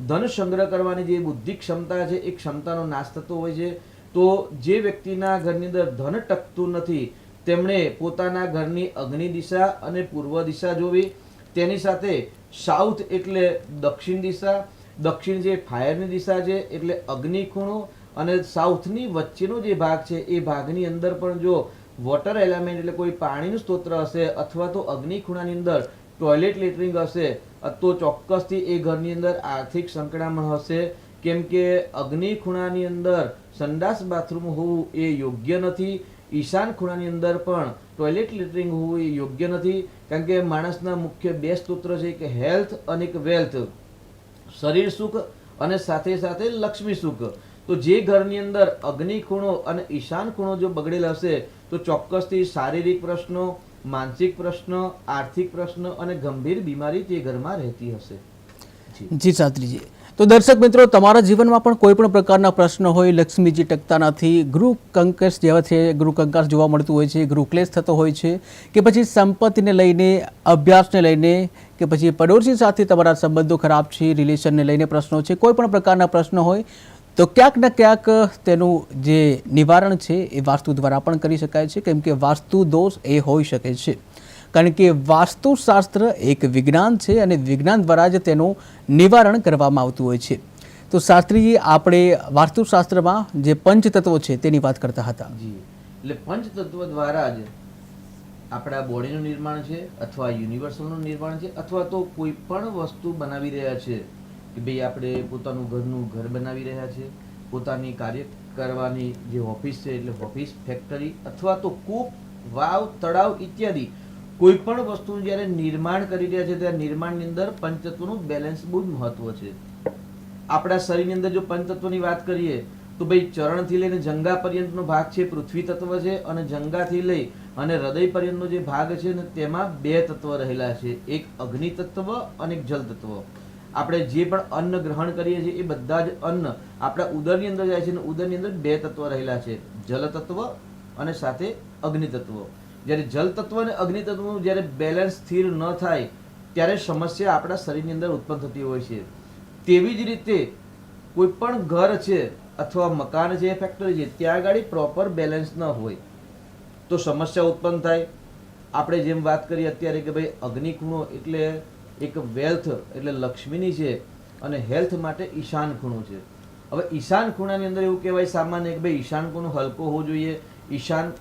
ધન સંગ્રહ કરવાની જે બુદ્ધિ ક્ષમતા છે એ ક્ષમતાનો નાશ થતો હોય છે. તો જે વ્યક્તિના ઘરની અંદર ધન ટકતું નથી તેમણે પોતાના ઘરની અગ્નિ દિશા અને પૂર્વ દિશા જોવી, તેની સાથે સાઉથ એટલે દક્ષિણ દિશા, દક્ષિણ જે ફાયરની દિશા છે એટલે અગ્નિ ખૂણો અને સાઉથની વચ્ચેનો જે ભાગ છે એ ભાગની અંદર પણ જો વોટર એલિમેન્ટ એટલે કોઈ પાણીનું સ્તોત્ર હશે અથવા તો અગ્નિ ખૂણાની અંદર ટોયલેટ લેટરિંગ હશે તો ચોક્કસથી એ ઘરની અંદર આર્થિક સંકળામણ હશે. કેમ કે અગ્નિ ખૂણાની અંદર સંડાસ બાથરૂમ હોવું એ યોગ્ય નથી, ઈશાન ખૂણાની અંદર પણ ટોયલેટ લેટરિંગ હોવું એ યોગ્ય નથી. કારણ કે માણસના મુખ્ય 2 સ્તોત્ર છે કે હેલ્થ અને એક વેલ્થ, શરીર સુખ અને સાથે સાથે લક્ષ્મી સુખ. તો જે ઘરની અંદર અગ્નિ ખૂણો અને ઈશાન ખૂણો જો બગડેલ હશે તો ચોક્કસથી શારીરિક પ્રશ્નો, માનસિક પ્રશ્ન, આર્થિક પ્રશ્ન અને ગંભીર બીમારી તે ઘરમાં રહેતી હશે. જી શાસ્ત્રીજી, તો દર્શક મિત્રો, તમારા જીવનમાં પણ કોઈ પણ પ્રકારના પ્રશ્ન હોય, લક્ષ્મીજી ટકતા નથી, ગૃહ કંકાસ જેવા છે, ગૃહ કંકાસ જોવા મળતું હોય છે, ગૃહ ક્લેશ થતો હોય છે, કે પછી સંપત્તિને લઈને, અભ્યાસને લઈને, કે પછી પડોશી સાથે તમારા સંબંધો ખરાબ છે, રિલેશનને લઈને પ્રશ્નો છે, કોઈ પણ પ્રકારના પ્રશ્ન હોય તો ક્યાંક ને ક્યાંક તેનું જે નિવારણ છે એ વાસ્તુ દ્વારા પણ કરી શકાય છે, કેમ કે વાસ્તુ દોષ એ હોઈ શકે છે. કારણ કે વાસ્તુશાસ્ત્ર એક વિજ્ઞાન છે અને વિજ્ઞાન દ્વારા જ તેનું નિવારણ કરવામાં આવતું હોય છે. તો શાસ્ત્રીજી, આપણે વાસ્તુશાસ્ત્રમાં જે પંચતત્વો છે તેની વાત કરતા હતા. જી, એટલે પંચતત્વ દ્વારા જ આપણા બોડીનું નિર્માણ છે, અથવા યુનિવર્સલનું નિર્માણ છે, અથવા તો કોઈ પણ વસ્તુ બનાવી રહ્યા છે કે ભાઈ આપણે પોતાનું ઘરનું ઘર બનાવી રહ્યા છે, પોતાની કાર્ય કરવાની જે ઓફિસ છે એટલે ઓફિસ, ફેક્ટરી, અથવા તો કૂપ, વાવ, તળાવ ઇત્યાદિ કોઈ પણ વસ્તુનું જ્યારે નિર્માણ કરી રહ્યા છે ત્યારે નિર્માણની અંદર પંચતત્વનું બેલેન્સ બહુ જ મહત્વ છે. આપણા શરીરની અંદર જો પંચતત્વની વાત કરીએ તો ભાઈ ચરણથી લઈને જંગા પર્યંતનો ભાગ છે પૃથ્વી તત્વ છે, અને જંગાથી લઈ અને હૃદય પર્યંતનો જે ભાગ છે ને તેમાં બે તત્વ રહેલા છે, એક અગ્નિ તત્વ અને એક જલ તત્વ. આપણે જે પણ અન્ન ગ્રહણ કરીએ છીએ એ બધા જ અન્ન આપણા ઉદરની અંદર જાય છે, અને ઉદરની અંદર બે તત્વ રહેલા છે, જલ તત્વ અને સાથે અગ્નિ તત્વ. જ્યારે જલ તત્વ અને અગ્નિ તત્વનું જ્યારે બેલેન્સ સ્થિર ન થાય ત્યારે સમસ્યા આપણા શરીરની અંદર ઉત્પન્ન થતી હોય છે. તેવી જ રીતે કોઈ પણ ઘર છે અથવા મકાન છે, ફેક્ટરી છે, ત્યાં આગળ પ્રોપર બેલેન્સ ન હોય તો સમસ્યા ઉત્પન્ન થાય. આપણે જેમ વાત કરી અત્યારે કે ભાઈ અગ્નિ ખૂણો એટલે એક વેલ્થ એટલે લક્ષ્મીની છે, અને હેલ્થ માટે ઈશાન ખૂણો છે. હવે ઈશાન ખૂણાની અંદર એવું કહેવાય સામાન્ય કે ભાઈ ઈશાન ખૂણો હલકો હોવો જોઈએ. ઈશાન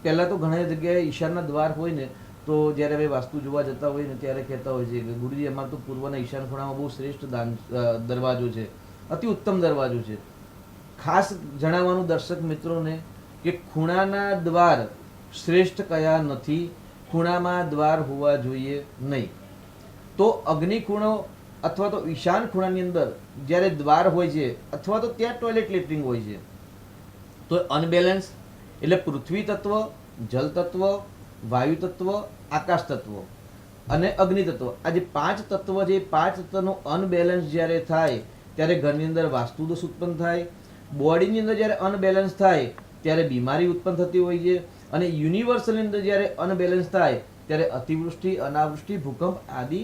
પહેલાં તો ઘણા જગ્યાએ ઈશાનના દ્વાર હોય ને તો જ્યારે હવે વાસ્તુ જોવા જતા હોય ને ત્યારે કહેતા હોય છે કે ગુરુજી અમારે તો પૂર્વના ઈશાન ખૂણામાં બહુ શ્રેષ્ઠ દરવાજો છે, અતિ ઉત્તમ દરવાજો છે. ખાસ જણાવવાનું દર્શક મિત્રોને કે ખૂણાના દ્વાર શ્રેષ્ઠ કયા નથી, ખૂણામાં દ્વાર હોવા જોઈએ નહીં. તો અગ્નિ ખૂણો અથવા તો ઈશાન ખૂણાની અંદર જ્યારે દ્વાર હોય છે અથવા તો ત્યાં ટોયલેટ લેટ્રિન હોય છે તો અનબેલેન્સ એટલે પૃથ્વી તત્વ, જલ તત્વ, વાયુ તત્વ, આકાશ તત્વ અને અગ્નિ તત્વ, આ જે પાંચ તત્વ છે, પાંચ તત્વનું અનબેલેન્સ જ્યારે થાય ત્યારે ઘરની અંદર વાસ્તુ દોષ ઉત્પન્ન થાય. બોડીની અંદર જ્યારે અનબેલેન્સ થાય ત્યારે બીમારી ઉત્પન્ન થતી હોય છે, અને યુનિવર્સની અંદર જ્યારે અનબેલેન્સ થાય ત્યારે અતિવૃષ્ટિ, અનાવૃષ્ટિ, ભૂકંપ આદિ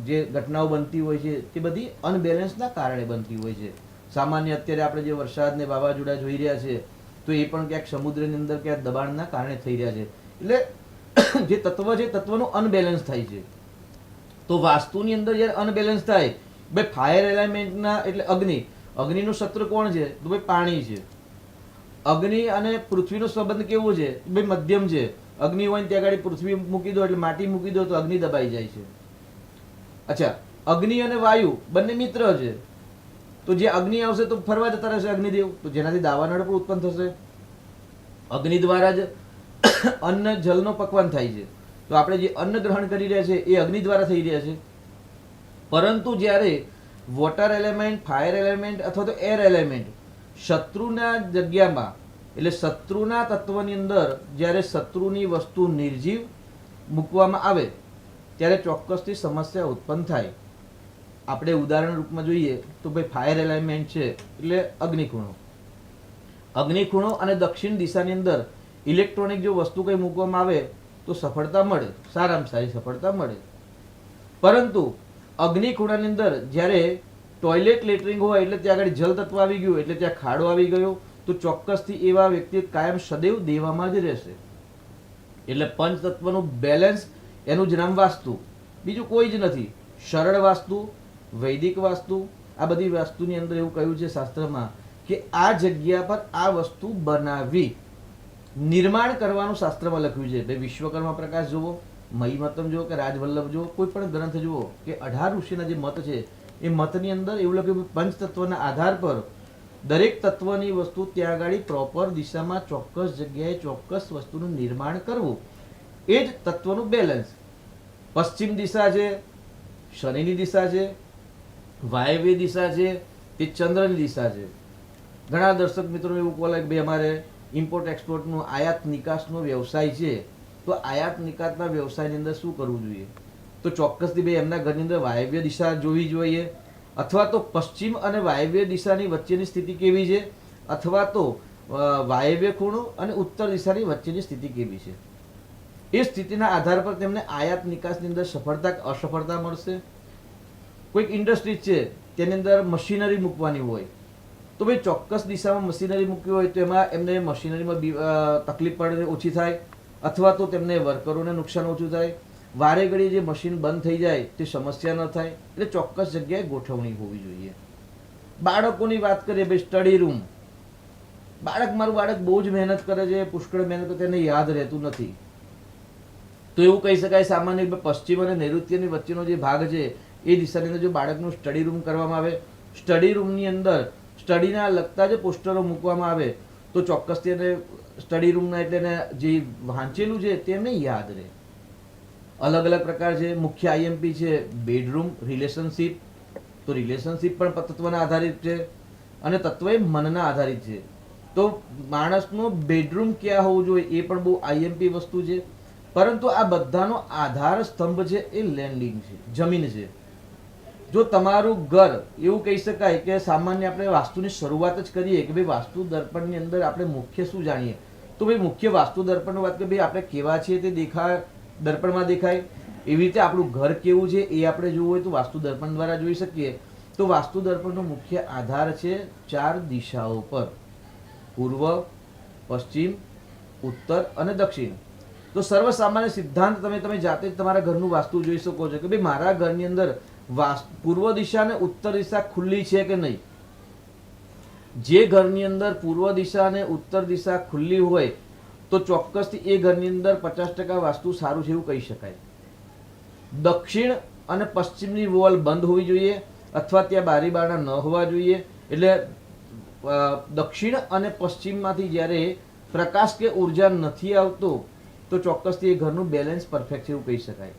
જે ઘટનાઓ બનતી હોય છે તે બધી અનબેલેન્સના કારણે બનતી હોય છે. સામાન્ય અત્યારે આપણે જે વરસાદ ને વાવાઝોડા જોઈ રહ્યા છે તો એ પણ ક્યાંક સમુદ્રની અંદર ક્યાંક દબાણના કારણે થઈ રહ્યા છે. એટલે જે તત્વ છે તત્વનું અનબેલેન્સ થાય છે. તો વાસ્તુની અંદર જ્યારે અનબેલેન્સ થાય, ભાઈ ફાયર એલિમેન્ટના એટલે અગ્નિ, અગ્નિનું શત્રુ કોણ છે તો ભાઈ પાણી છે. અગ્નિ અને પૃથ્વીનો સંબંધ કેવો છે ભાઈ મધ્યમ છે. અગ્નિ હોય ને ત્યાં આગળ પૃથ્વી મૂકી દો એટલે માટી મૂકી દો તો અગ્નિ દબાઈ જાય છે. અચ્છા, અગ્નિ અને વાયુ બંને મિત્ર છે, તો જે અગ્નિ આવશે તો ફરવા જતા રહેશે અગ્નિદેવ, તો જેનાથી દાવાનળ પણ ઉત્પન્ન થશે. અગ્નિ દ્વારા જ અન્ન જલનો પકવાન થાય છે, તો આપણે જે અન્ન ગ્રહણ કરી રહ્યા છે એ અગ્નિ દ્વારા થઈ રહ્યા છે. પરંતુ જ્યારે વોટર એલિમેન્ટ, ફાયર એલિમેન્ટ અથવા તો એર એલિમેન્ટ શત્રુના જગ્યામાં એટલે શત્રુના તત્વની અંદર જ્યારે શત્રુની વસ્તુ નિર્જીવ મૂકવામાં આવે ત્યારે ચોક્કસથી સમસ્યા ઉત્પન્ન થાય. આપણે ઉદાહરણ રૂપમાં જોઈએ તો ભાઈ ફાયર એલિમેન્ટ છે એટલે અગ્નિખૂણો. અગ્નિખૂણો અને દક્ષિણ દિશાની અંદર ઇલેક્ટ્રોનિક જો વસ્તુ કંઈ મૂકવામાં આવે તો સફળતા મળે, સારામાં સારી સફળતા મળે. પરંતુ અગ્નિખૂણાની અંદર જ્યારે ટોયલેટ લેટરિંગ હોય એટલે ત્યાં આગળ જલ તત્વ આવી ગયું એટલે ત્યાં ખાડો આવી ગયો તો ચોક્કસથી એવા વ્યક્તિ કાયમ સદૈવ દેવામાં જ રહેશે. એટલે પંચતત્વનું બેલેન્સ એનું જ નામ વાસ્તુ, બીજું કોઈ જ નથી. સરળ વાસ્તુ, વૈદિક વાસ્તુ, આ બધી વાસ્તુની અંદર એવું કહ્યું છે શાસ્ત્રમાં કે આ જગ્યા પર આ વસ્તુ બનાવી નિર્માણ કરવાનું શાસ્ત્રમાં લખ્યું છે. ભાઈ વિશ્વકર્મા પ્રકાશ જુઓ, મહિમતમ જુઓ કે રાજવલ્લભ જુઓ, કોઈ પણ ગ્રંથ જુઓ કે 18 ઋષિના જે મત છે એ મતની અંદર એવું લખ્યું પંચતત્વના આધાર પર દરેક તત્વની વસ્તુ ત્યાં આગળ પ્રોપર દિશામાં ચોક્કસ જગ્યાએ ચોક્કસ વસ્તુનું નિર્માણ કરવું, એ જ તત્વનું બેલેન્સ. પશ્ચિમ દિશા છે, શનિની દિશા છે, વાયવ્ય દિશા છે, તે ચંદ્રની દિશા છે. ઘણા દર્શક મિત્રો એવું બોલે કે ભાઈ અમારે ઇમ્પોર્ટ એક્સપોર્ટનું આયાત નિકાસનો વ્યવસાય છે, તો આયાત નિકાતના વ્યવસાયની અંદર શું કરવું જોઈએ? તો ચોક્કસથી ભાઈ એમના ઘરની અંદર વાયવ્ય દિશા જોવી જોઈએ, અથવા તો પશ્ચિમ અને વાયવ્ય દિશાની વચ્ચેની સ્થિતિ કેવી છે, અથવા તો વાયવ્ય ખૂણો અને ઉત્તર દિશાની વચ્ચેની સ્થિતિ કેવી છે. એ સ્થિતિના આધાર પર તેમને આયાત નિકાસની અંદર સફળતા કે અસફળતા મળશે. કોઈક ઇન્ડસ્ટ્રી છે તેની અંદર મશીનરી મૂકવાની હોય, તો ભાઈ ચોક્કસ દિશામાં મશીનરી મૂકવી હોય તો એમાં એમને મશીનરીમાં તકલીફ પડે ઓછી થાય, અથવા તો તેમને વર્કરોને નુકસાન ઓછું થાય. વારે ઘડી જે મશીન બંધ થઈ જાય તે સમસ્યા ન થાય, એટલે ચોક્કસ જગ્યાએ ગોઠવણી હોવી જોઈએ. બાળકોની વાત કરીએ, ભાઈ સ્ટડી રૂમ. મારું બાળક બહુ જ મહેનત કરે છે, પુષ્કળ મહેનત કરે, તેને યાદ રહેતું નથી, તો એવું કહી શકાય સામાન્ય પશ્ચિમ અને નૈઋત્યની વચ્ચેનો જે ભાગ છે એ દિશાની અંદર જો બાળકનું સ્ટડી રૂમ કરવામાં આવે, સ્ટડી રૂમની અંદર સ્ટડીના લગતા જે પોસ્ટરો મૂકવામાં આવે, તો ચોક્કસથી એને સ્ટડી રૂમના એટલે એને જે વાંચેલું છે તેમને યાદ રહે. અલગ અલગ પ્રકાર છે. મુખ્ય આઈએમપી છે બેડરૂમ રિલેશનશિપ. તો રિલેશનશિપ પણ તત્વના આધારિત છે અને તત્વ એ મનના આધારિત છે. તો માણસનો બેડરૂમ ક્યાં હોવું જોઈએ એ પણ બહુ આઈએમપી વસ્તુ છે. પરંતુ આ બધાનો આધાર સ્તંભ છે એ લેન્ડિંગ છે, જમીન છે. જો તમારું ઘર, એવું કહી શકાય કે સામાન્ય આપણે વાસ્તુની શરૂઆત જ કરીએ કે ભાઈ વાસ્તુ દર્પણની અંદર આપણે મુખ્ય શું જાણીએ, તો ભાઈ મુખ્ય વાસ્તુ દર્પણની વાત કરીએ, ભાઈ આપણે કેવા છીએ તે દેખાય, દર્પણમાં દેખાય. એવી રીતે આપણું ઘર કેવું છે એ આપણે જોવું હોય તો વાસ્તુ દર્પણ દ્વારા જોઈ શકીએ. તો વાસ્તુ દર્પણનો મુખ્ય આધાર છે 4 દિશાઓ પર: પૂર્વ, પશ્ચિમ, ઉત્તર અને દક્ષિણ. તો સર્વસામાન્ય સિદ્ધાંત તમે જાતે જ તમારા ઘરનું વાસ્તુ જોઈ શકો છો કે ભાઈ મારા ઘરની અંદર પૂર્વ દિશા અને ઉત્તર દિશા ખુલ્લી છે કે નહીં. જે ઘરની અંદર પૂર્વ દિશા અને ઉત્તર દિશા ખુલ્લી હોય તો ચોક્કસથી એ ઘરની અંદર 50% વાસ્તુ સારું છે એવું કહી શકાય. દક્ષિણ અને પશ્ચિમની વોલ બંધ હોવી જોઈએ, અથવા ત્યાં બારી બારણા ન હોવા જોઈએ. એટલે દક્ષિણ અને પશ્ચિમમાંથી જ્યારે પ્રકાશ કે ઉર્જા નથી આવતો તો ચોક્કસથી એ ઘરનું બેલેન્સ પરફેક્ટ છે એવું કહી શકાય.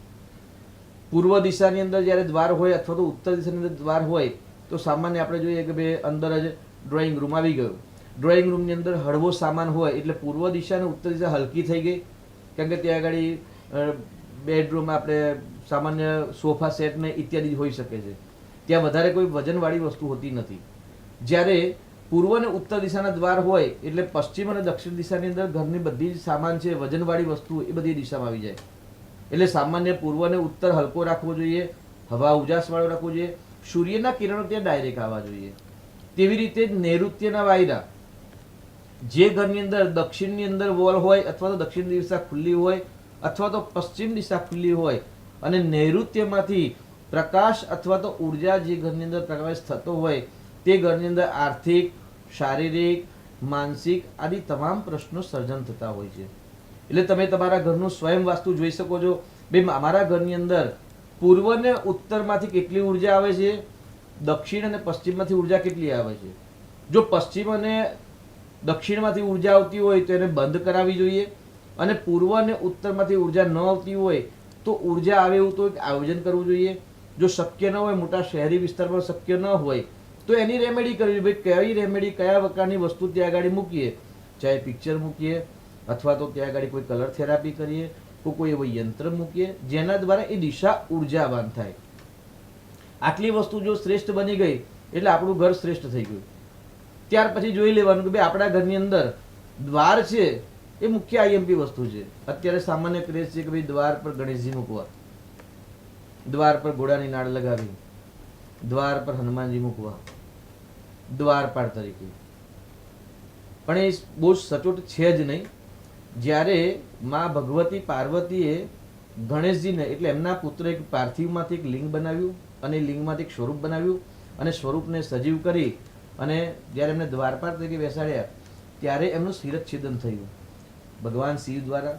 પૂર્વ દિશાની અંદર જ્યારે દ્વાર હોય અથવા તો ઉત્તર દિશાની અંદર દ્વાર હોય તો સામાન્ય આપણે જોઈએ કે ભાઈ અંદર જ ડ્રોઈંગ રૂમ આવી ગયો. ડ્રોઈંગ રૂમની અંદર હળવો સામાન હોય એટલે પૂર્વ દિશા અને ઉત્તર દિશા હલકી થઈ ગઈ, કારણ કે ત્યાં આગળ બેડરૂમ આપણે સામાન્ય સોફા સેટ ને ઇત્યાદિ હોઈ શકે છે. ત્યાં વધારે કોઈ વજનવાળી વસ્તુ હોતી નથી. જ્યારે પૂર્વ અને ઉત્તર દિશાના દ્વાર હોય એટલે પશ્ચિમ અને દક્ષિણ દિશાની અંદર ઘરની બધી જ સામાન છે, વજનવાળી વસ્તુ એ બધી દિશામાં આવી જાય. એટલે સામાન્ય પૂર્વ અને ઉત્તર હલકો રાખવો જોઈએ, હવા ઉજાસવાળો રાખવો જોઈએ, સૂર્યના કિરણો ત્યાં ડાયરેક્ટ આવવા જોઈએ. તેવી રીતે જ નૈઋત્યના વાયરા, જે ઘરની અંદર દક્ષિણની અંદર વોલ હોય અથવા તો દક્ષિણ દિશા ખુલ્લી હોય અથવા તો પશ્ચિમ દિશા ખુલ્લી હોય અને નૈઋત્યમાંથી પ્રકાશ અથવા તો ઉર્જા જે ઘરની અંદર પ્રવેશ થતો હોય તે ઘરની અંદર આર્થિક, શારીરિક, માનસિક આદિ તમામ પ્રશ્નો સર્જન થતા હોય છે. એટલે તમે તમારા ઘરનું સ્વયં વાસ્તુ જોઈ શકો છો. ભાઈ અમારા ઘરની અંદર પૂર્વ અને ઉત્તરમાંથી કેટલી ઉર્જા આવે છે, દક્ષિણ અને પશ્ચિમમાંથી ઉર્જા કેટલી આવે છે. જો પશ્ચિમ અને દક્ષિણમાંથી ઉર્જા આવતી હોય તો એને બંધ કરાવવી જોઈએ, અને પૂર્વ અને ઉત્તરમાંથી ઉર્જા ન આવતી હોય તો ઉર્જા આવે એવું તો એક આયોજન કરવું જોઈએ. જો શક્ય ન હોય, મોટા શહેરી વિસ્તારમાં શક્ય ન હોય તો એની રેમેડી કરવી. ભાઈ કઈ રેમેડી, કયા પ્રકારની વસ્તુ ત્યાં આગળ મૂકીએ, ચાહે પિક્ચર મૂકીએ અથવા તો ત્યાં આગળ કોઈ કલર થેરાપી કરીએ, કોઈ એવો યંત્ર મૂકીએ જેના દ્વારા એ દિશા ઉર્જાવાન થાય. આટલી વસ્તુ જો શ્રેષ્ઠ બની ગઈ એટલે આપણું ઘર શ્રેષ્ઠ થઈ ગયું. ત્યાર પછી જોઈ લેવાનું કે ભાઈ આપણા ઘરની અંદર દ્વાર છે એ મુખ્ય આઈએમપી વસ્તુ છે. અત્યારે સામાન્ય ક્રેઝ છે કે ભાઈ દ્વાર પર ગણેશજી મૂકવા, દ્વાર પર ઘોડાની નાળ લગાવી, દ્વાર પર હનુમાનજી મૂકવા, દ્વારપાળ તરીકે. પણ એ બહુ સચોટ છે જ નહીં. જ્યારે માં ભગવતી પાર્વતીએ ગણેશજીને એટલે એમના પુત્ર એક પાર્થિવમાંથી એક લિંગ બનાવ્યું અને એ લિંગમાંથી એક સ્વરૂપ બનાવ્યું અને સ્વરૂપને સજીવ કરી અને જ્યારે એમને દ્વારપાળ તરીકે બેસાડ્યા ત્યારે એમનું શિરચ્છેદન થયું ભગવાન શિવ દ્વારા.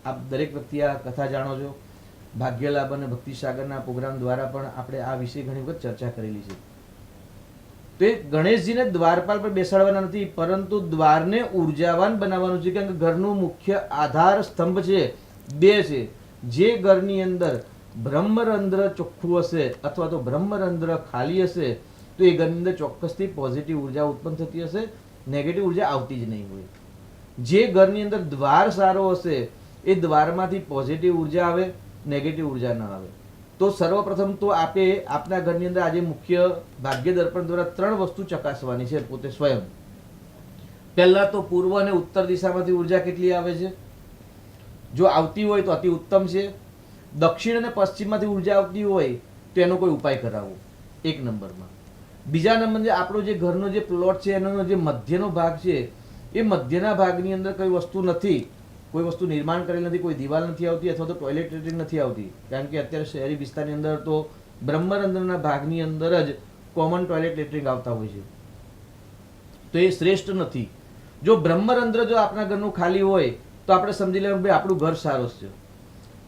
આપ દરેક વ્યક્તિ આ કથા જાણો છો. ભાગ્યલાભ અને ભક્તિસાગરના પ્રોગ્રામ દ્વારા પણ આપણે આ વિશે ઘણી વખત ચર્ચા કરેલી છે. તો એ ગણેશજીને દ્વારપાલ પર બેસાડવાના નથી, પરંતુ દ્વારને ઉર્જાવાન બનાવવાનું છે. કારણ કે ઘરનું મુખ્ય આધાર સ્તંભ છે, 2 છે. જે ઘરની અંદર બ્રહ્મરંધ્ર ચોખ્ખું હશે અથવા તો બ્રહ્મરંધ્ર ખાલી હશે તો એ ઘરની અંદર ચોક્કસથી પોઝિટિવ ઉર્જા ઉત્પન્ન થતી હશે, નેગેટિવ ઉર્જા આવતી જ નહીં હોય. જે ઘરની અંદર દ્વાર સારો હશે એ દ્વારમાંથી પોઝિટિવ ઉર્જા આવે, નેગેટિવ ઉર્જા ન આવે. તો સર્વપ્રથમ તો આપના ઘરની અંદર આજે મુખ્ય ભાગ્ય દર્પણ દ્વારા 3 વસ્તુ ચકાસવાની છે પોતે સ્વયં. પહેલા તો પૂર્વ અને ઉત્તર દિશામાંથી ઉર્જા કેટલી આવે છે. જો આવતી હોય તો અતિ ઉત્તમ છે. દક્ષિણ અને પશ્ચિમમાંથી ઉર્જા આવતી હોય તો એનો કોઈ ઉપાય કરાવવો, 1 નંબરમાં. બીજા નંબર આપણો જે ઘરનો જે પ્લોટ છે એનો જે મધ્યનો ભાગ છે એ મધ્યના ભાગની અંદર કોઈ વસ્તુ નથી, કોઈ વસ્તુ નિર્માણ કરેલ નથી, કોઈ દિવાલ નથી આવતી અથવા તો ટોયલેટ લેટ્રિન નથી આવતી. કારણ કે અત્યારે શહેરી વિસ્તારની અંદર તો બ્રહ્મરંધ્રના ભાગની અંદર જ કોમન ટોયલેટ લેટ્રિન આવતા હોય છે, તો એ શ્રેષ્ઠ નથી. જો બ્રહ્મરંધ્ર જો આપણા ઘરનું ખાલી હોય તો આપણે સમજી લેવાનું ભાઈ આપણું ઘર સારું છે.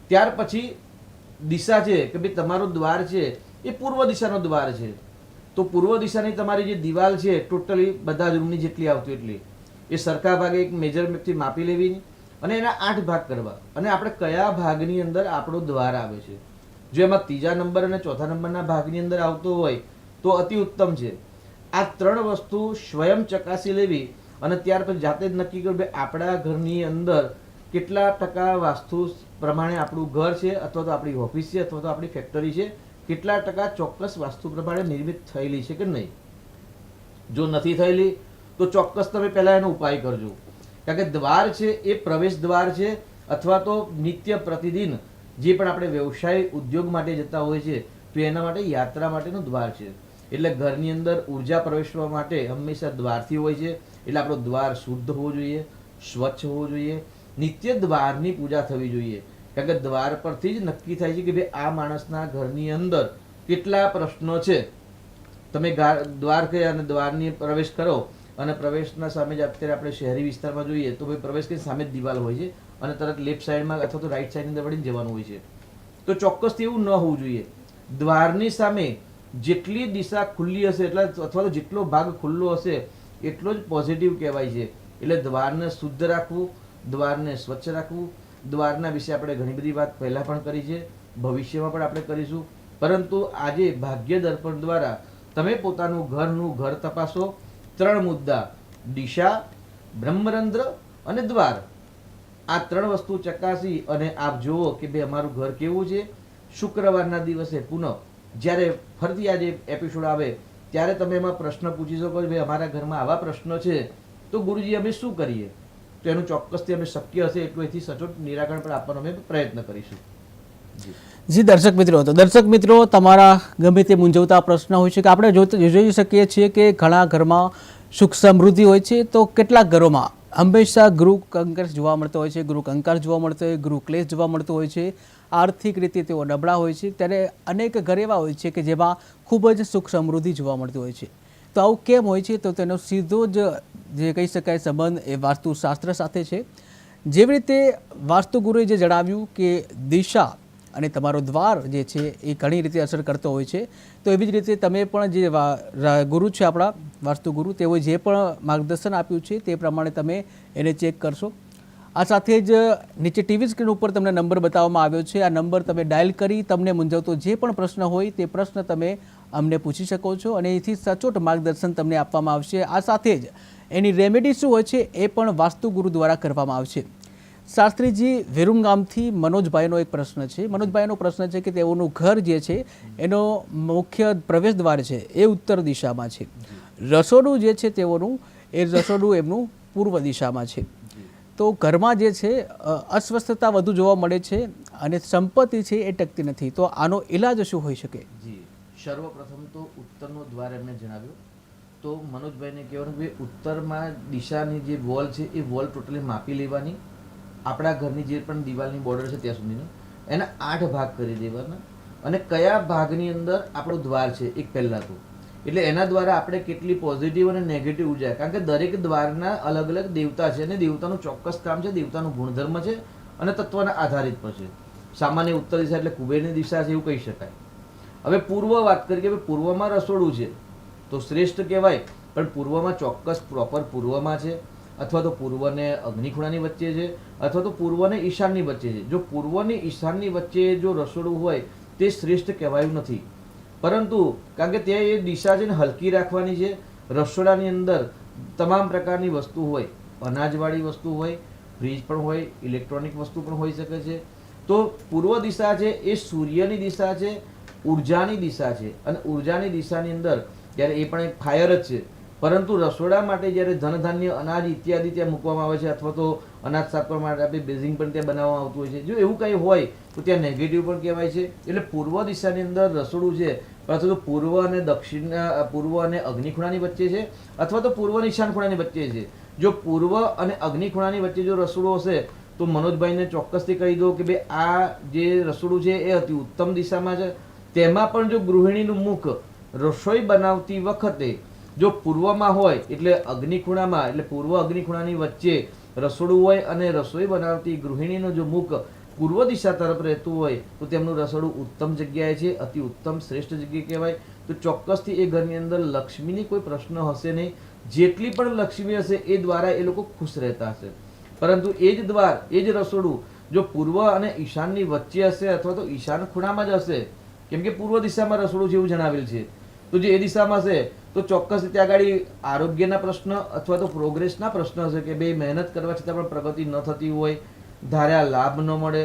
ત્યાર પછી દિશા છે કે ભાઈ તમારો દ્વાર છે એ પૂર્વ દિશાનો દ્વાર છે, તો પૂર્વ દિશાની તમારી જે દિવાલ છે ટોટલી બધા જ રૂમની જેટલી આવતી એટલી એ સરખા ભાગે એક મેજરમેન્ટથી માપી લેવી અને એના 8 ભાગ કરવા. અને આપણે કયા ભાગની અંદર આપણો દ્વાર આવે છે, જો એમાં 3જા નંબર અને 4થા નંબરના ભાગની અંદર આવતો હોય તો અતિ ઉત્તમ છે. આ 3 વસ્તુ સ્વયં ચકાસી લેવી અને ત્યાર પછી જાતે જ નક્કી કરવું કે આપણા ઘરની અંદર કેટલા ટકા વાસ્તુ પ્રમાણે આપણું ઘર છે અથવા તો આપણી ઓફિસ છે અથવા તો આપણી ફેક્ટરી છે, કેટલા ટકા ચોક્કસ વાસ્તુ પ્રમાણે નિર્મિત થયેલી છે કે નહીં. જો નથી થયેલી તો ચોક્કસ તમે પહેલા એનો ઉપાય કરજો. કારણ કે દ્વાર છે એ પ્રવેશ દ્વાર છે અથવા તો નિત્ય પ્રતિદિન જે પણ આપણે વ્યવસાય ઉદ્યોગ માટે જતા હોય છે તો એના માટે યાત્રા માટેનો દ્વાર છે. એટલે ઘરની અંદર ઉર્જા પ્રવેશવા માટે હંમેશા દ્વારથી હોય છે. એટલે આપણો દ્વાર શુદ્ધ હોવો જોઈએ, સ્વચ્છ હોવો જોઈએ, નિત્ય દ્વારની પૂજા થવી જોઈએ. કારણ કે દ્વાર પરથી જ નક્કી થાય છે કે ભાઈ આ માણસના ઘરની અંદર કેટલા પ્રશ્નો છે. તમે દ્વાર કહે અને દ્વારની પ્રવેશ કરો અને પ્રવેશના સામે જ અત્યારે આપણે શહેરી વિસ્તારમાં જોઈએ તો ભાઈ પ્રવેશ કરી સામે જ દિવાલ હોય છે અને તરત લેફ્ટ સાઈડમાં અથવા તો રાઈટ સાઈડની અંદર વળીને જવાનું હોય છે. તો ચોક્કસથી એવું ન હોવું જોઈએ. દ્વારની સામે જેટલી દિશા ખુલ્લી હશે એટલા અથવા તો જેટલો ભાગ ખુલ્લો હશે એટલો જ પોઝિટિવ કહેવાય છે. એટલે દ્વારને શુદ્ધ રાખવું, દ્વારને સ્વચ્છ રાખવું. દ્વારના વિશે આપણે ઘણી બધી વાત પહેલા પણ કરી છે, ભવિષ્યમાં પણ આપણે કરીશું. પરંતુ આજે ભાગ્ય દર્પણ દ્વારા તમે પોતાનું ઘર તપાસો. 3 મુદ્દા, દિશા, બ્રહ્મરંધ્ર અને દ્વાર, આ 3 વસ્તુ ચકાસી અને આપ જુઓ કે ભાઈ અમારું ઘર કેવું છે. શુક્રવારના દિવસે પુનઃ જ્યારે ફરીથી આજે એપિસોડ આવે ત્યારે તમે એમાં પ્રશ્ન પૂછી શકો કે ભાઈ અમારા ઘરમાં આવા પ્રશ્નો છે તો ગુરુજી અમે શું કરીએ. તો એનું ચોક્કસથી અમે શક્ય હશે એટલું એથી સચોટ નિરાકરણ પણ આપવાનો અમે પ્રયત્ન કરીશું. જી દર્શક મિત્રો, તમારા ગમે તે મૂંઝવતા પ્રશ્ન હોય છે કે આપણે જોઈ શકીએ છીએ કે ઘણા ઘરમાં સુખ સમૃદ્ધિ હોય છે તો કેટલાક ઘરોમાં હંમેશા ગૃહ કંકાસ જોવા મળતો હોય છે, ગૃહ કંકાસ જોવા મળતો હોય, ગૃહ ક્લેશ જોવા મળતો હોય છે, આર્થિક રીતે તેઓ નબળા હોય છે. ત્યારે અનેક ઘર એવા હોય છે કે જેમાં ખૂબ જ સુખ સમૃદ્ધિ જોવા મળતી હોય છે. તો આવું કેમ હોય છે? તો તેનો સીધો જ જે કહી શકાય સંબંધ એ વાસ્તુશાસ્ત્ર સાથે છે. જેવી રીતે વાસ્તુગુરુએ જે જણાવ્યું કે દિશા અને તમારો દ્વાર જે છે એ ઘણી રીતે અસર કરતો હોય છે, તો એવી જ રીતે તમે પણ જે ગુરુ છે આપણા વાસ્તુગુરુ તેઓએ જે પણ માર્ગદર્શન આપ્યું છે તે પ્રમાણે તમે એને ચેક કરશો. આ સાથે જ નીચે ટીવી સ્ક્રીન ઉપર તમને નંબર બતાવવામાં આવ્યો છે. આ નંબર તમે ડાયલ કરી તમને મૂંઝવતો જે પણ પ્રશ્ન હોય તે પ્રશ્ન તમે અમને પૂછી શકો છો અને એથી સચોટ માર્ગદર્શન તમને આપવામાં આવશે. આ સાથે જ એની રેમેડી શું હોય છે એ પણ વાસ્તુગુરુ દ્વારા કરવામાં આવશે. શાસ્ત્રીજી વિરુમગામથી મનોજભાઈનો એક પ્રશ્ન છે. મનોજભાઈનો પ્રશ્ન છે કે તેઓનું ઘર જે છે એનો મુખ્ય પ્રવેશ દ્વાર છે એ ઉત્તર દિશામાં છે. રસોડું જે છે તેઓનું એ રસોડું એમનું પૂર્વ દિશામાં છે. તો ઘરમાં જે છે અસ્વસ્થતા વધુ જોવા મળે છે અને સંપત્તિ છે એ ટકતી નથી. તો આનો ઈલાજ શું હોઈ શકે? જી, સર્વપ્રથમ તો ઉત્તરનો દ્વાર એમને જણાવ્યો તો મનોજભાઈને કહેવાનું કે ઉત્તરમાં દિશાની જે વોલ છે એ વોલ ટોટલી માપી લેવાની. આપણા ઘરની જે પણ દિવાલની બોર્ડર છે ત્યાં સુધીનો એના 8 ભાગ કરી દેવાના અને કયા ભાગની અંદર આપણો દ્વાર છે એક પહેલાં તો એટલે એના દ્વારા આપણે કેટલી પોઝિટિવ અને નેગેટિવ ઉર્જા, કારણ કે દરેક દ્વારના અલગ અલગ દેવતા છે અને દેવતાનું ચોક્કસ કામ છે, દેવતાનું ગુણધર્મ છે અને તત્વના આધારિત પર છે. સામાન્ય ઉત્તર દિશા એટલે કુબેરની દિશા છે એવું કહી શકાય. હવે પૂર્વ વાત કરીએ કે પૂર્વમાં રસોડું છે તો શ્રેષ્ઠ કહેવાય, પણ પૂર્વમાં ચોક્કસ પ્રોપર પૂર્વમાં છે અથવા તો પૂર્વને અગ્નિખૂણાની વચ્ચે છે અથવા તો પૂર્વને ઈશાનની વચ્ચે છે. જો પૂર્વની ઈશાનની વચ્ચે જો રસોડું હોય તે શ્રેષ્ઠ કહેવાયું નથી. પરંતુ કારણ કે ત્યાં એ દિશા છે ને હલકી રાખવાની છે. રસોડાની અંદર તમામ પ્રકારની વસ્તુ હોય, અનાજવાળી વસ્તુ હોય, ફ્રીજ પણ હોય, ઇલેક્ટ્રોનિક વસ્તુ પણ હોઈ શકે છે. તો પૂર્વ દિશા છે એ સૂર્યની દિશા છે, ઉર્જાની દિશા છે. અને ઉર્જાની દિશાની અંદર જ્યારે એ પણ એક ફાયર જ છે, પરંતુ રસોડા માટે જ્યારે ધનધાન્ય અનાજ ઇત્યાદિ ત્યાં મૂકવામાં આવે છે, અથવા તો અનાજ સાફ કરવા માટે આપણે બેઝિંગ પણ ત્યાં બનાવવામાં આવતું હોય છે, જો એવું કંઈ હોય તો ત્યાં નેગેટિવ પણ કહેવાય છે. એટલે પૂર્વ દિશાની અંદર રસોડું છે, અથવા તો પૂર્વ અને દક્ષિણ, પૂર્વ અને અગ્નિ ખૂણાની વચ્ચે છે, અથવા તો પૂર્વ ઈશાન ખૂણાની વચ્ચે છે. જો પૂર્વ અને અગ્નિ ખૂણાની વચ્ચે જો રસોડું હશે તો મનોજભાઈને ચોક્કસથી કહી દો કે ભાઈ આ જે રસોડું છે એ અતિ ઉત્તમ દિશામાં છે. તેમાં પણ જો ગૃહિણીનું મુખ રસોઈ બનાવતી વખતે જો પૂર્વમાં હોય, એટલે અગ્નિ ખૂણામાં, એટલે પૂર્વ અગ્નિ ખૂણાની વચ્ચે રસોડું હોય અને રસોઈ બનાવતી ગૃહિણીનું જો મુખ પૂર્વ દિશા તરફ રહેતું હોય તો તેમનું રસોડું ઉત્તમ જગ્યાએ છે, અતિ ઉત્તમ શ્રેષ્ઠ જગ્યાએ કહેવાય. તો ચોક્કસથી એ ઘરની અંદર લક્ષ્મીની કોઈ પ્રશ્ન હશે નહીં. જેટલી પણ લક્ષ્મી હશે એ દ્વારા એ લોકો ખુશ રહેતા હશે. પરંતુ એ જ દ્વાર, એ જ રસોડું જો પૂર્વ અને ઈશાનની વચ્ચે હશે, અથવા તો ઈશાન ખૂણામાં જ હશે, કેમ કે પૂર્વ દિશામાં રસોડું છે એવું જણાવેલ છે, તો જે એ દિશામાં હશે તો ચોક્કસ ત્યાં આગળ આરોગ્યના પ્રશ્ન અથવા તો પ્રોગ્રેસના પ્રશ્ન હશે કે ભાઈ મહેનત કરવા છતાં પણ પ્રગતિ ન થતી હોય, ધાર્યા લાભ ન મળે.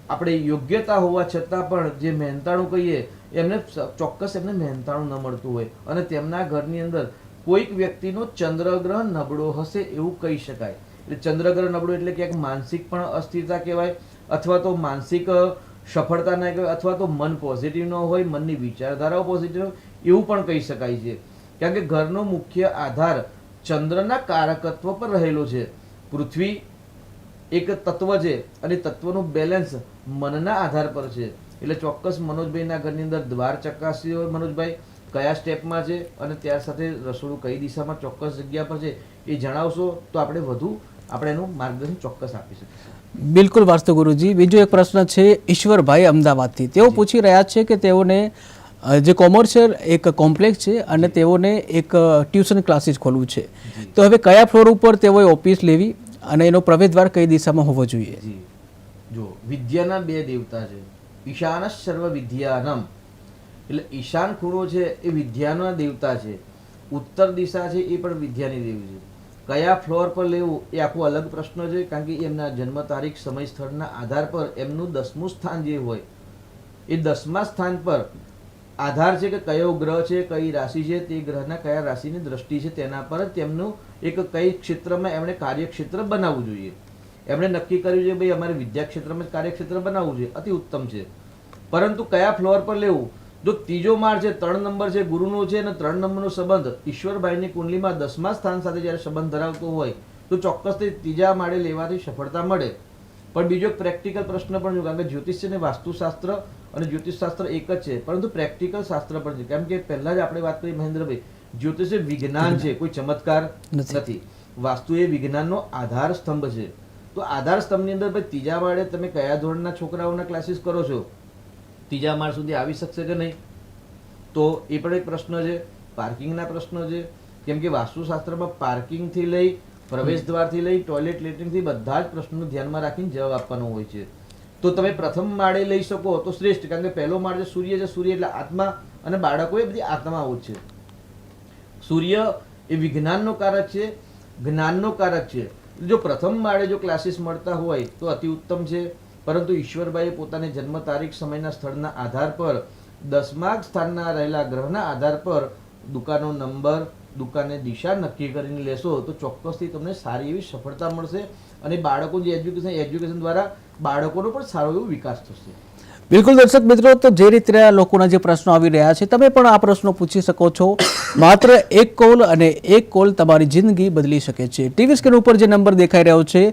આપણે યોગ્યતા હોવા છતાં પણ જે મહેનતાણું કહીએ એમને ચોક્કસ એમને મહેનતાણું ન મળતું હોય, અને તેમના ઘરની અંદર કોઈક વ્યક્તિનો ચંદ્રગ્રહ નબળો હશે એવું કહી શકાય. એટલે ચંદ્રગ્રહ નબળો એટલે ક્યાંક માનસિક પણ અસ્થિરતા કહેવાય, અથવા તો માનસિક સફળતા ના કહેવાય, અથવા તો મન પોઝિટિવ ન હોય, મનની વિચારધારાઓ પોઝિટિવ એવું પણ કહી શકાય છે. કારણ કે ઘરનો મુખ્ય આધાર ચંદ્રના કારકત્વ પર રહેલો છે. પૃથ્વી એક તત્વ છે અને તત્વનું બેલેન્સ મનના આધાર પર છે. એટલે ચોક્કસ મનોજભાઈના ઘરની અંદર દ્વાર ચકાસી હોય મનોજભાઈ કયા સ્ટેપમાં છે અને ત્યાર સાથે રસોડું કઈ દિશામાં ચોક્કસ જગ્યા પર છે એ જણાવશો તો આપણે એનું માર્ગદર્શન ચોક્કસ આપી શકીશું. બિલકુલ વાસ્તુ ગુરુજી. બીજો એક પ્રશ્ન છે ઈશ્વરભાઈ અમદાવાદથી. તેઓ પૂછી રહ્યા છે કે તેઓને જે કોમર્શિયલ એક કોમ્પ્લેક્સ છે અને તેઓને એક ટ્યુશન ક્લાસીસ ખોલવું છે, તો હવે કયા ફ્લોર ઉપર તેઓએ ઓફિસ લેવી અને એનો પ્રવેશદ્વાર કઈ દિશામાં હોવો જોઈએ? જો વિદ્યાના બે દેવતા છે, ઈશાન સર્વ વિદ્યાનમ, એટલે ઈશાન ખૂણો છે એ વિદ્યાના દેવતા છે, ઉત્તર દિશા છે એ પણ વિદ્યાની દેવી છે. કયા ફ્લોર પર લેવું એ આખો અલગ પ્રશ્ન છે, કારણ કે એમના જન્મ તારીખ, સમય, સ્થળના આધાર પર એમનું 10મું સ્થાન જે હોય એ 10મા સ્થાન પર આધાર છે કે કયો ગ્રહ છે, કઈ રાશિ છે, તે ગ્રહના કયા રાશિની દ્રષ્ટિ છે, તેના પર જ તેમનું એક કઈ ક્ષેત્રમાં એમણે કાર્યક્ષેત્ર બનાવવું જોઈએ. એમણે નક્કી કર્યું છે ભાઈ અમારે વિદ્યા ક્ષેત્રમાં જ કાર્યક્ષેત્ર બનાવવું છે, અતિ ઉત્તમ છે. પરંતુ કયા ફ્લોર પર લેવું? જો ત્રીજો માળ છે, 3 નંબર છે, ગુરુનો છે અને 3 નંબરનો સંબંધ ઈશ્વરભાઈની કુંડલીમાં 10મા સ્થાન સાથે જ્યારે સંબંધ ધરાવતો હોય તો ચોક્કસથી ત્રીજા માળે લેવાથી સફળતા મળે. પણ બીજો પ્રેક્ટિકલ પ્રશ્ન પણ જો, કારણ કે જ્યોતિષ અને વાસ્તુશાસ્ત્ર અને જ્યોતિષશાસ્ત્ર એક જ છે, પરંતુ પ્રેક્ટિકલ શાસ્ત્ર પણ છે. કેમ કે પહેલા જ આપણે વાત કરી મહેન્દ્રભાઈ, જ્યોતિષ એ વિજ્ઞાન છે, કોઈ ચમત્કાર નથી. વાસ્તુ એ વિજ્ઞાનનો આધાર સ્તંભ છે. તો આધાર સ્તંભની અંદર ભાઈ ત્રીજા માળે તમે કયા ધોરણના છોકરાઓના ક્લાસીસ કરો છો, ત્રીજા માળ સુધી આવી શકશે કે નહીં, તો એ પણ એક પ્રશ્ન છે. પાર્કિંગના પ્રશ્ન છે, કેમ કે વાસ્તુશાસ્ત્રમાં પાર્કિંગથી લઈ પ્રવેશ દ્વારથી લઈ ટોયલેટ લેટ્રિનથી બધા જ પ્રશ્નો ધ્યાનમાં રાખીને જવાબ આપવાનો હોય છે. તો તમે પ્રથમ માળે લઈ શકો તો શ્રેષ્ઠ, કારણ કે પહેલો માળ જે સૂર્ય છે, સૂર્ય એટલે આત્મા અને બાળકો એ બધી આત્માઓ છે. સૂર્ય એ વિજ્ઞાનનો કારક છે, જ્ઞાનનો કારક છે. જો પ્રથમ માળે જો ક્લાસીસ મળતા હોય તો અતિ ઉત્તમ છે. પરંતુ ઈશ્વરભાઈએ પોતાની જન્મ તારીખ, સમયના, સ્થળના આધાર પર 10મા સ્થાનના રહેલા ગ્રહના આધાર પર દુકાનનો નંબર, દુકાનની દિશા નક્કી કરીને લેશો તો ચોક્કસથી તમને સારી એવી સફળતા મળશે અને બાળકો જે એજ્યુકેશન દ્વારા બાળકોનો પણ સારો એવો વિકાસ થશે. બિલકુલ દર્શક મિત્રો, તો જે રીતે લોકોના જે પ્રશ્નો આવી રહ્યા છે, તમે પણ આ પ્રશ્નો પૂછી શકો છો. માત્ર એક કોલ અને એક કોલ તમારી જિંદગી બદલી શકે છે. ટીવી સ્ક્રીન ઉપર જે નંબર દેખાઈ રહ્યો છે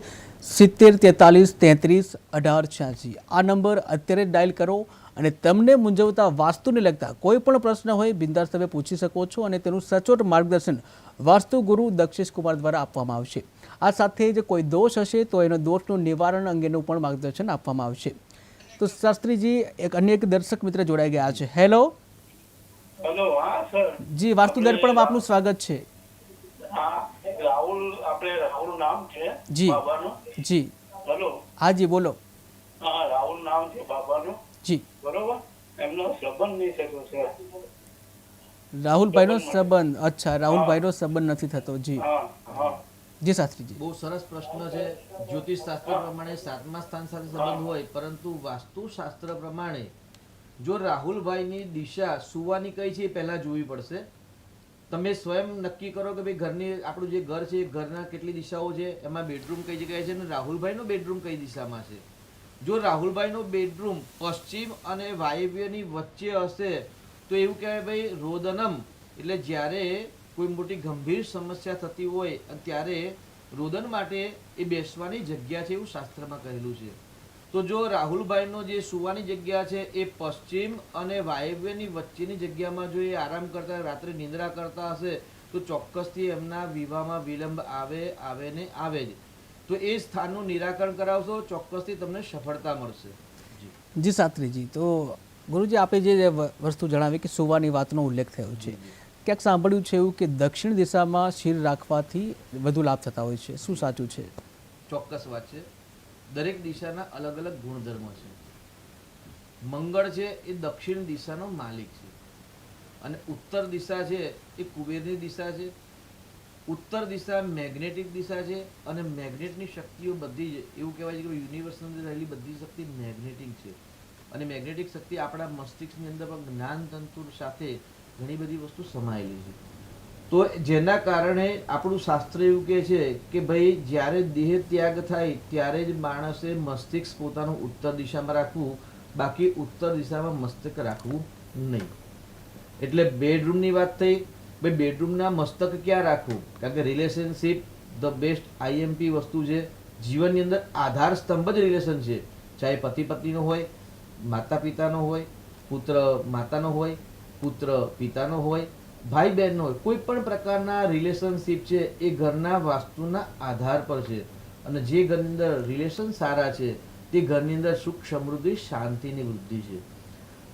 70 43 33 18 86, આ નંબર અત્યારે જ ડાયલ કરો અને તમને મૂંઝવતા વાસ્તુને લગતા કોઈ પણ પ્રશ્ન હોય બિંદાસ તમે પૂછી શકો છો અને તેનું સચોટ માર્ગદર્શન વાસ્તુ ગુરુ દક્ષેશ કુમાર દ્વારા આપવામાં આવશે. આ સાથે જ કોઈ દોષ હશે તો એનો દોષનું નિવારણ અંગેનું પણ માર્ગદર્શન આપવામાં આવશે. તો શાસ્ત્રીજી અન્ય એક દર્શક મિત્ર જોડાઈ ગયા છે. હેલો. હા સર. જી, વાસ્તુ દર્પણમાં આપનું સ્વાગત છે. રાહુલ નામ છે જી બાબાનું. જી. હેલો. હા જી બોલો. હા, રાહુલ નામ છે બાબાનું. જી. બરોબર. એમનો સંબંધ નહીં થતો છે. રાહુલભાઈનો સંબંધ? અચ્છા, રાહુલભાઈનો સંબંધ નથી થતો. જી. હા હા. જી શાસ્ત્રીજી. બહુ સરસ પ્રશ્ન છે. જ્યોતિષ શાસ્ત્ર પ્રમાણે 7મા સ્થાન સાથે સંબંધ હોય, પરંતુ વાસ્તુશાસ્ત્ર પ્રમાણે જો રાહુલભાઈની દિશા સુવાની કઈ છે એ પહેલા જોવી પડશે. તમે સ્વયં નક્કી કરો કે ભાઈ ઘરની આપણું જે ઘર છે એ ઘરના કેટલી દિશાઓ છે, એમાં બેડરૂમ કઈ જગ્યાએ છે અને રાહુલભાઈનો બેડરૂમ કઈ દિશામાં છે. જો રાહુલભાઈનો બેડરૂમ પશ્ચિમ અને વાયવ્યની વચ્ચે હશે તો એવું કહેવાય ભાઈ રોદનમ, એટલે જ્યારે કોઈ મોટી ગંભીર સમસ્યા થતી હોય અને ત્યારે રોદન માટે એ બેસવાની જગ્યા છે એવું શાસ્ત્રમાં કહેલું છે. તો જો રાહુલભાઈનો જે સુવાની જગ્યા છે એ પશ્ચિમ અને વાયવ્યની વચ્ચેની જગ્યામાં જો એ આરામ કરતા રાત્રે નિંદ્રા કરતા હશે તો ચોક્કસથી એમના વિવાહમાં વિલંબ આવે ને આવે જ. તો એ સ્થાનનું નિરાકરણ કરાવશો ચોક્કસથી તમને સફળતા મળશે. જી શાસ્ત્રીજી, તો ગુરુજી આપે જે વસ્તુ જણાવી કે સુવાની વાતનો ઉલ્લેખ થયો છે, ક્યાંક સાંભળ્યું છે એવું કે દક્ષિણ દિશામાં શિર રાખવાથી વધુ લાભ થતા હોય છે, શું સાચું છે? ચોક્કસ વાત છે. દરેક દિશાના અલગ અલગ ગુણધર્મો છે. મંગળ છે એ દક્ષિણ દિશાનો માલિક છે અને ઉત્તર દિશા છે એ કુબેરની દિશા છે. ઉત્તર દિશા મેગ્નેટિક દિશા છે અને મેગ્નેટની શક્તિઓ બધી જ એવું કહેવાય છે કે યુનિવર્સની અંદર રહેલી બધી શક્તિ મેગ્નેટિક છે અને મેગ્નેટિક શક્તિ આપણા મસ્તિષ્કની અંદર પણ જ્ઞાન તંતુ સાથે ઘણી બધી વસ્તુ સમાયેલી છે. તો જેના કારણે આપણું શાસ્ત્ર એવું કહે છે કે ભાઈ જ્યારે દેહ ત્યાગ થાય ત્યારે જ માણસે મસ્તિષ્ક પોતાનું ઉત્તર દિશામાં રાખવું, બાકી ઉત્તર દિશામાં મસ્તક રાખવું નહીં. એટલે બેડરૂમની વાત થઈ. ભાઈ બેડરૂમના મસ્તક ક્યાં રાખવું? કારણ કે રિલેશનશિપ ધ બેસ્ટ આઈએમપી વસ્તુ છે. જીવનની અંદર આધાર સ્તંભ જ રિલેશન છે. ચાહે પતિ પત્નીનો હોય, માતા પિતાનો હોય, પુત્ર માતાનો હોય, પુત્ર પિતાનો હોય, ભાઈ બહેનનો હોય, કોઈ પણ પ્રકારના રિલેશનશિપ છે એ ઘરના વાસ્તુના આધાર પર છે. અને જે ઘરની અંદર રિલેશન સારા છે તે ઘરની અંદર સુખ સમૃદ્ધિ શાંતિની વૃદ્ધિ છે.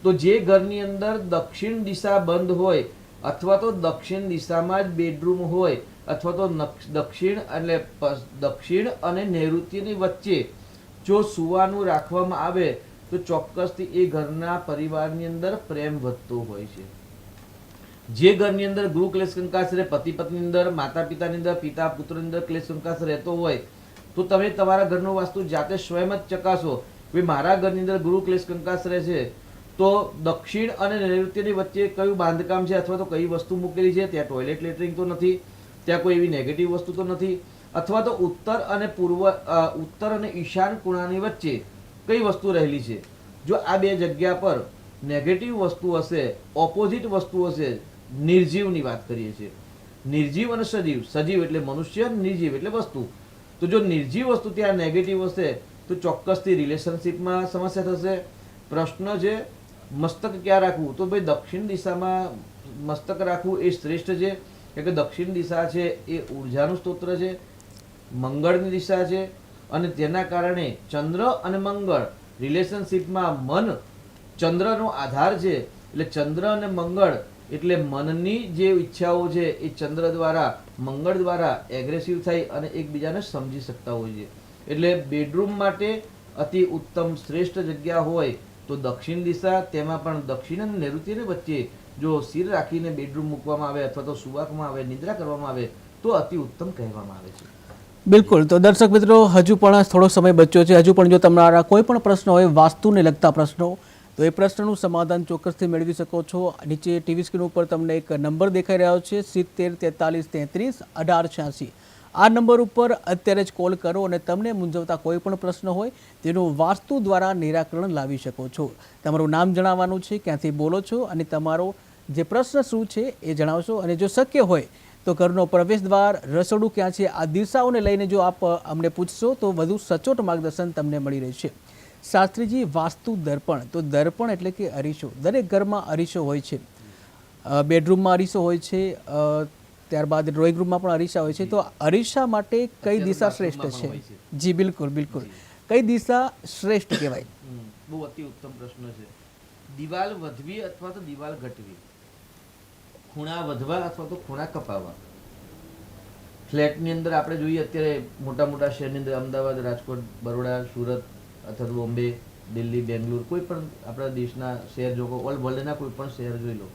તો જે ઘરની અંદર દક્ષિણ દિશા બંધ હોય અથવા તો દક્ષિણ દિશામાં જ બેડરૂમ હોય અથવા તો દક્ષિણ અને નૈઋત્યની વચ્ચે જો સુવાનું રાખવામાં આવે તો ચોક્કસથી એ ઘરના પરિવારની અંદર પ્રેમ વધતો હોય છે. જે ઘરની અંદર ગૃહ ક્લેશ કંકાસ રહે, પતિ પત્ની અંદર, માતા પિતાની અંદર, પિતા પુત્રની અંદર ક્લેશ કંકાસ રહેતો હોય તો તમે તમારા ઘરનો વાસ્તુ જાતે સ્વયં જ ચકાસો કે મારા ઘરની અંદર ગૃહ ક્લેશ કંકાસ રહે છે તો દક્ષિણ અને નૈઋત્યની વચ્ચે કયું બાંધકામ છે અથવા તો કઈ વસ્તુ મૂકેલી છે, ત્યાં ટોયલેટ લેટરિંગ તો નથી, ત્યાં કોઈ એવી નેગેટિવ વસ્તુ તો નથી, અથવા તો ઉત્તર અને ઈશાન ખૂણાની વચ્ચે કઈ વસ્તુ રહેલી છે. જો આ બે જગ્યા પર નેગેટિવ વસ્તુ હશે, ઓપોઝિટ વસ્તુ હશે, નિર્જીવની વાત કરીએ છીએ, નિર્જીવ અને સજીવ, સજીવ એટલે મનુષ્ય, નિર્જીવ એટલે વસ્તુ. તો જો નિર્જીવ વસ્તુ ત્યાં નેગેટિવ હશે તો ચોક્કસથી રિલેશનશિપમાં સમસ્યા થશે. પ્રશ્ન છે મસ્તક ક્યાં રાખવું? તો ભાઈ દક્ષિણ દિશામાં મસ્તક રાખવું એ શ્રેષ્ઠ છે. કે દક્ષિણ દિશા છે એ ઉર્જાનું સ્તોત્ર છે, મંગળની દિશા છે અને તેના કારણે ચંદ્ર અને મંગળ રિલેશનશિપમાં મન ચંદ્રનો આધાર છે. એટલે ચંદ્ર અને મંગળ એટલે મનની જે ઈચ્છાઓ છે એ ચંદ્ર દ્વારા મંગળ દ્વારા એગ્રેસિવ થઈ અને એકબીજાને સમજી શકતા હોય છે. એટલે બેડરૂમ માટે અતિ ઉત્તમ શ્રેષ્ઠ જગ્યા હોય તો દક્ષિણ દિશા, તેમાં પણ દક્ષિણ અને નૈઋત્યની વચ્ચે જો શિર રાખીને બેડરૂમ મૂકવામાં આવે અથવા તો સુવામાં આવે, નિદ્રા કરવામાં આવે તો અતિ ઉત્તમ કહેવામાં આવે છે. બિલકુલ. તો દર્શક મિત્રો, હજુ પણ થોડો સમય બચ્યો છે. હજુ પણ જો તમારા કોઈ પણ પ્રશ્ન હોય વાસ્તુને લગતા પ્રશ્નો, તો એ પ્રશ્નનું સમાધાન ચોક્કસથી મેળવી શકો છો. નીચે ટીવી સ્ક્રીન ઉપર તમને એક નંબર દેખાઈ રહ્યો છે 70 43 33 1886. આ નંબર ઉપર અત્યારે જ કોલ કરો અને તમને મૂંઝવતા કોઈ પણ પ્રશ્ન હોય તેનું વાસ્તુ દ્વારા નિરાકરણ લાવી શકો છો. તમારું નામ જણાવવાનું છે, ક્યાંથી બોલો છો અને તમારો જે પ્રશ્ન શું છે એ જણાવશો. અને જો શક્ય હોય તો ઘરનો પ્રવેશ દ્વાર, રસોડું ક્યાં છે, આ દિશાઓને લઈને જો આપ અમને પૂછશો તો વધુ સચોટ માર્ગદર્શન તમને મળી રહેશે. શાસ્ત્રીજી, વાસ્તુ દર્પણ, તો દર્પણ એટલે કે અરીસો. દરેક ઘરમાં અરીસો હોય છે, બેડરૂમમાં અરીસો હોય છે, ત્યારબાદ ડ્રોઈંગ રૂમમાં પણ અરીસા હોય છે. તો અરીસા માટે કઈ દિશા શ્રેષ્ઠ છે? જી બિલકુલ બિલકુલ. કઈ દિશા શ્રેષ્ઠ કહેવાય? બહુ અતિ ઉત્તમ પ્રશ્ન છે. દિવાલ વધવી અથવા તો દિવાલ ઘટવી, ખૂણા વધવા અથવા તો ખૂણા કપાવવા. ફ્લેટની અંદર આપણે જોઈએ અત્યારે મોટા મોટા શહેરની અંદર અમદાવાદ, રાજકોટ, બરોડા, સુરત અથવા તો બોમ્બે, દિલ્હી, બેંગ્લોર, કોઈ પણ આપણા દેશના શહેર જો ઓલ વર્લ્ડના કોઈ પણ શહેર જોઈ લો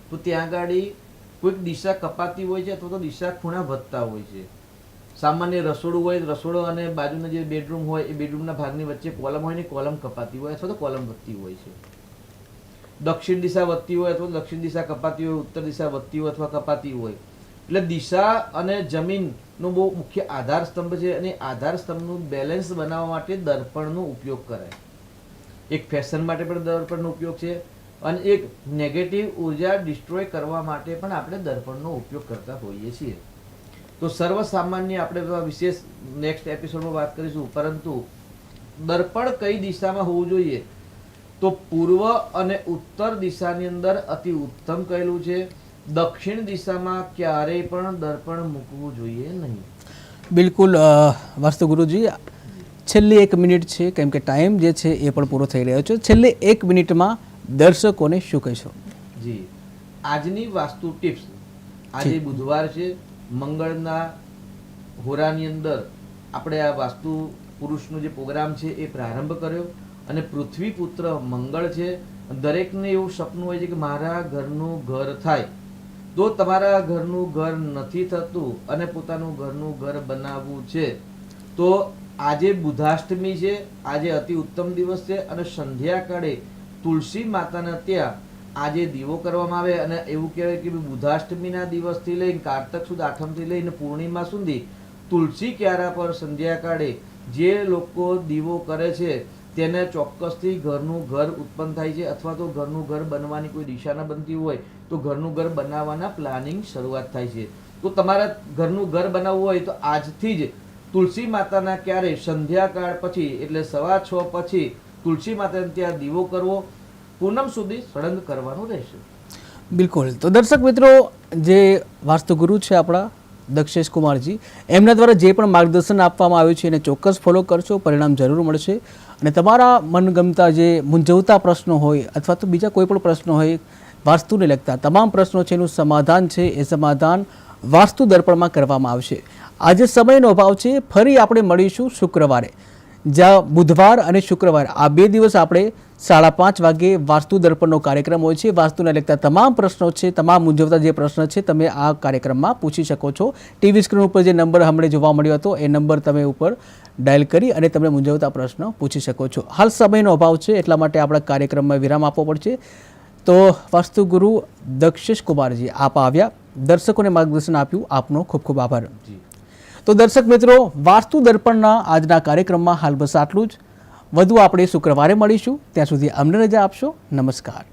તો ત્યાં આગળ કોઈક દિશા કપાતી હોય છે અથવા તો દિશા ખૂણા વધતા હોય છે. સામાન્ય રસોડું હોય, રસોડો અને બાજુનો જે બેડરૂમ હોય એ બેડરૂમના ભાગની વચ્ચે કોલમ હોય ને કોલમ કપાતી હોય અથવા તો કોલમ વધતી હોય છે. દક્ષિણ દિશા વધતી હોય અથવા દક્ષિણ દિશા કપાતી હોય, ઉત્તર દિશા વધતી હોય અથવા કપાતી હોય. એટલે દિશા અને જમીનનો બહુ મુખ્ય આધાર સ્તંભ છે અને આધાર સ્તંભનું બેલેન્સ બનાવવા માટે દર્પણનો ઉપયોગ કરાય. એક ફેશન માટે પણ દર્પણનો ઉપયોગ છે અને એક નેગેટિવ ઉર્જા ડિસ્ટ્રોય કરવા માટે પણ આપણે દર્પણનો ઉપયોગ કરતા હોઈએ છીએ. તો સર્વસામાન્ય આપણે વિશેષ નેક્સ્ટ એપિસોડમાં વાત કરીશું, પરંતુ દર્પણ કઈ દિશામાં હોવું જોઈએ તો પૂર્વ અને ઉત્તર દિશાની અંદર અતિ ઉત્તમ કહેલું છે. દક્ષિણ દિશામાં ક્યારેય પણ દર્પણ મૂકવું જોઈએ નહીં. બિલકુલ વાસ્તુ ગુરુજી, છેલ્લી 1 મિનિટ છે, કેમ કે ટાઈમ જે છે એ પણ પૂરો થઈ રહ્યો છે. છેલ્લી 1 મિનિટમાં દર્શકોને શું કહેશો? જી, આજની વાસ્તુ ટિપ્સ. આજે બુધવાર છે, મંગળના હોરાની અંદર આપણે આ વાસ્તુ પુરુષનો જે પ્રોગ્રામ છે એ પ્રારંભ કર્યો અને પૃથ્વી પુત્ર મંગળ છે. દરેકને એવું સપનું હોય છે કે મારા ઘરનું ઘર થાય. તો તમારા ઘરનું ઘર નથી થતું અને પોતાનું ઘરનું ઘર બનાવવું છે તો આજે બુધાષ્ટમી છે, આજે અતિ ઉત્તમ દિવસ છે અને સંધ્યાકાળે તુલસી માતાના ત્યાં આજે દીવો કરવામાં આવે અને એવું કહેવાય કે બુધાષ્ટમીના દિવસથી લઈને કારતક સુદ આઠમથી લઈને પૂર્ણિમા સુધી તુલસી ક્યારા પર સંધ્યાકાળે જે લોકો દીવો કરે છે તેને ચોક્કસથી ઘરનું ઘર ઉત્પન્ન થાય છે અથવા તો ઘરનું ઘર બનવાની કોઈ દિશા ન બનતી હોય તો ઘરનું ઘર બનાવવાના પ્લાનિંગ શરૂઆત થાય છે. તો તમારા ઘરનું ઘર બનાવવું હોય તો આજથી જ તુલસી માતાના ક્યારે સંધ્યાકાળ પછી એટલે 6:15 પછી તુલસી માતાને ત્યાં દીવો કરવો, પૂનમ સુધી સળંગ કરવાનું રહેશે. બિલકુલ. તો દર્શક મિત્રો, જે વાસ્તુગુરુ છે આપણા દક્ષેશ કુમારજી, એમના દ્વારા જે પણ માર્ગદર્શન આપવામાં આવ્યું છે એને ચોક્કસ ફોલો કરશો, પરિણામ જરૂર મળશે. અને તમારા મનગમતા જે મૂંઝવતા પ્રશ્નો હોય અથવા તો બીજા કોઈ પણ પ્રશ્નો હોય વાસ્તુને લગતા તમામ પ્રશ્નો છે એનું સમાધાન છે એ સમાધાન વાસ્તુ દર્પણમાં કરવામાં આવશે. આજે સમયનો અભાવ છે, ફરી આપણે મળીશું શુક્રવારે. જ્યાં બુધવાર અને શુક્રવાર આ 2 દિવસ આપણે 5:30 વાગે વાસ્તુ દર્પણનો કાર્યક્રમ હોય છે. વાસ્તુને લગતા તમામ પ્રશ્નો છે, તમામ મૂંઝવતા જે પ્રશ્ન છે તમે આ કાર્યક્રમમાં પૂછી શકો છો. ટીવી સ્ક્રીન ઉપર જે નંબર હમણાં જોવા મળ્યો હતો એ નંબર તમે ઉપર ડાયલ કરી અને તમે મૂંઝવતા પ્રશ્નો પૂછી શકો છો. હાલ સમયનો અભાવ છે એટલા માટે આપણા કાર્યક્રમમાં વિરામ આપવો પડશે. તો વાસ્તુગુરુ દક્ષેશ કુમારજી આપ આવ્યા, દર્શકોને માર્ગદર્શન આપ્યું, આપનો ખૂબ ખૂબ આભાર. તો દર્શક મિત્રો, વાસ્તુ દર્પણના આજના કાર્યક્રમમાં હાલ બસ આટલું જ. વધુ આપણે શુક્રવારે મળીશું. ત્યાં સુધી અમને રજા આપશો. નમસ્કાર.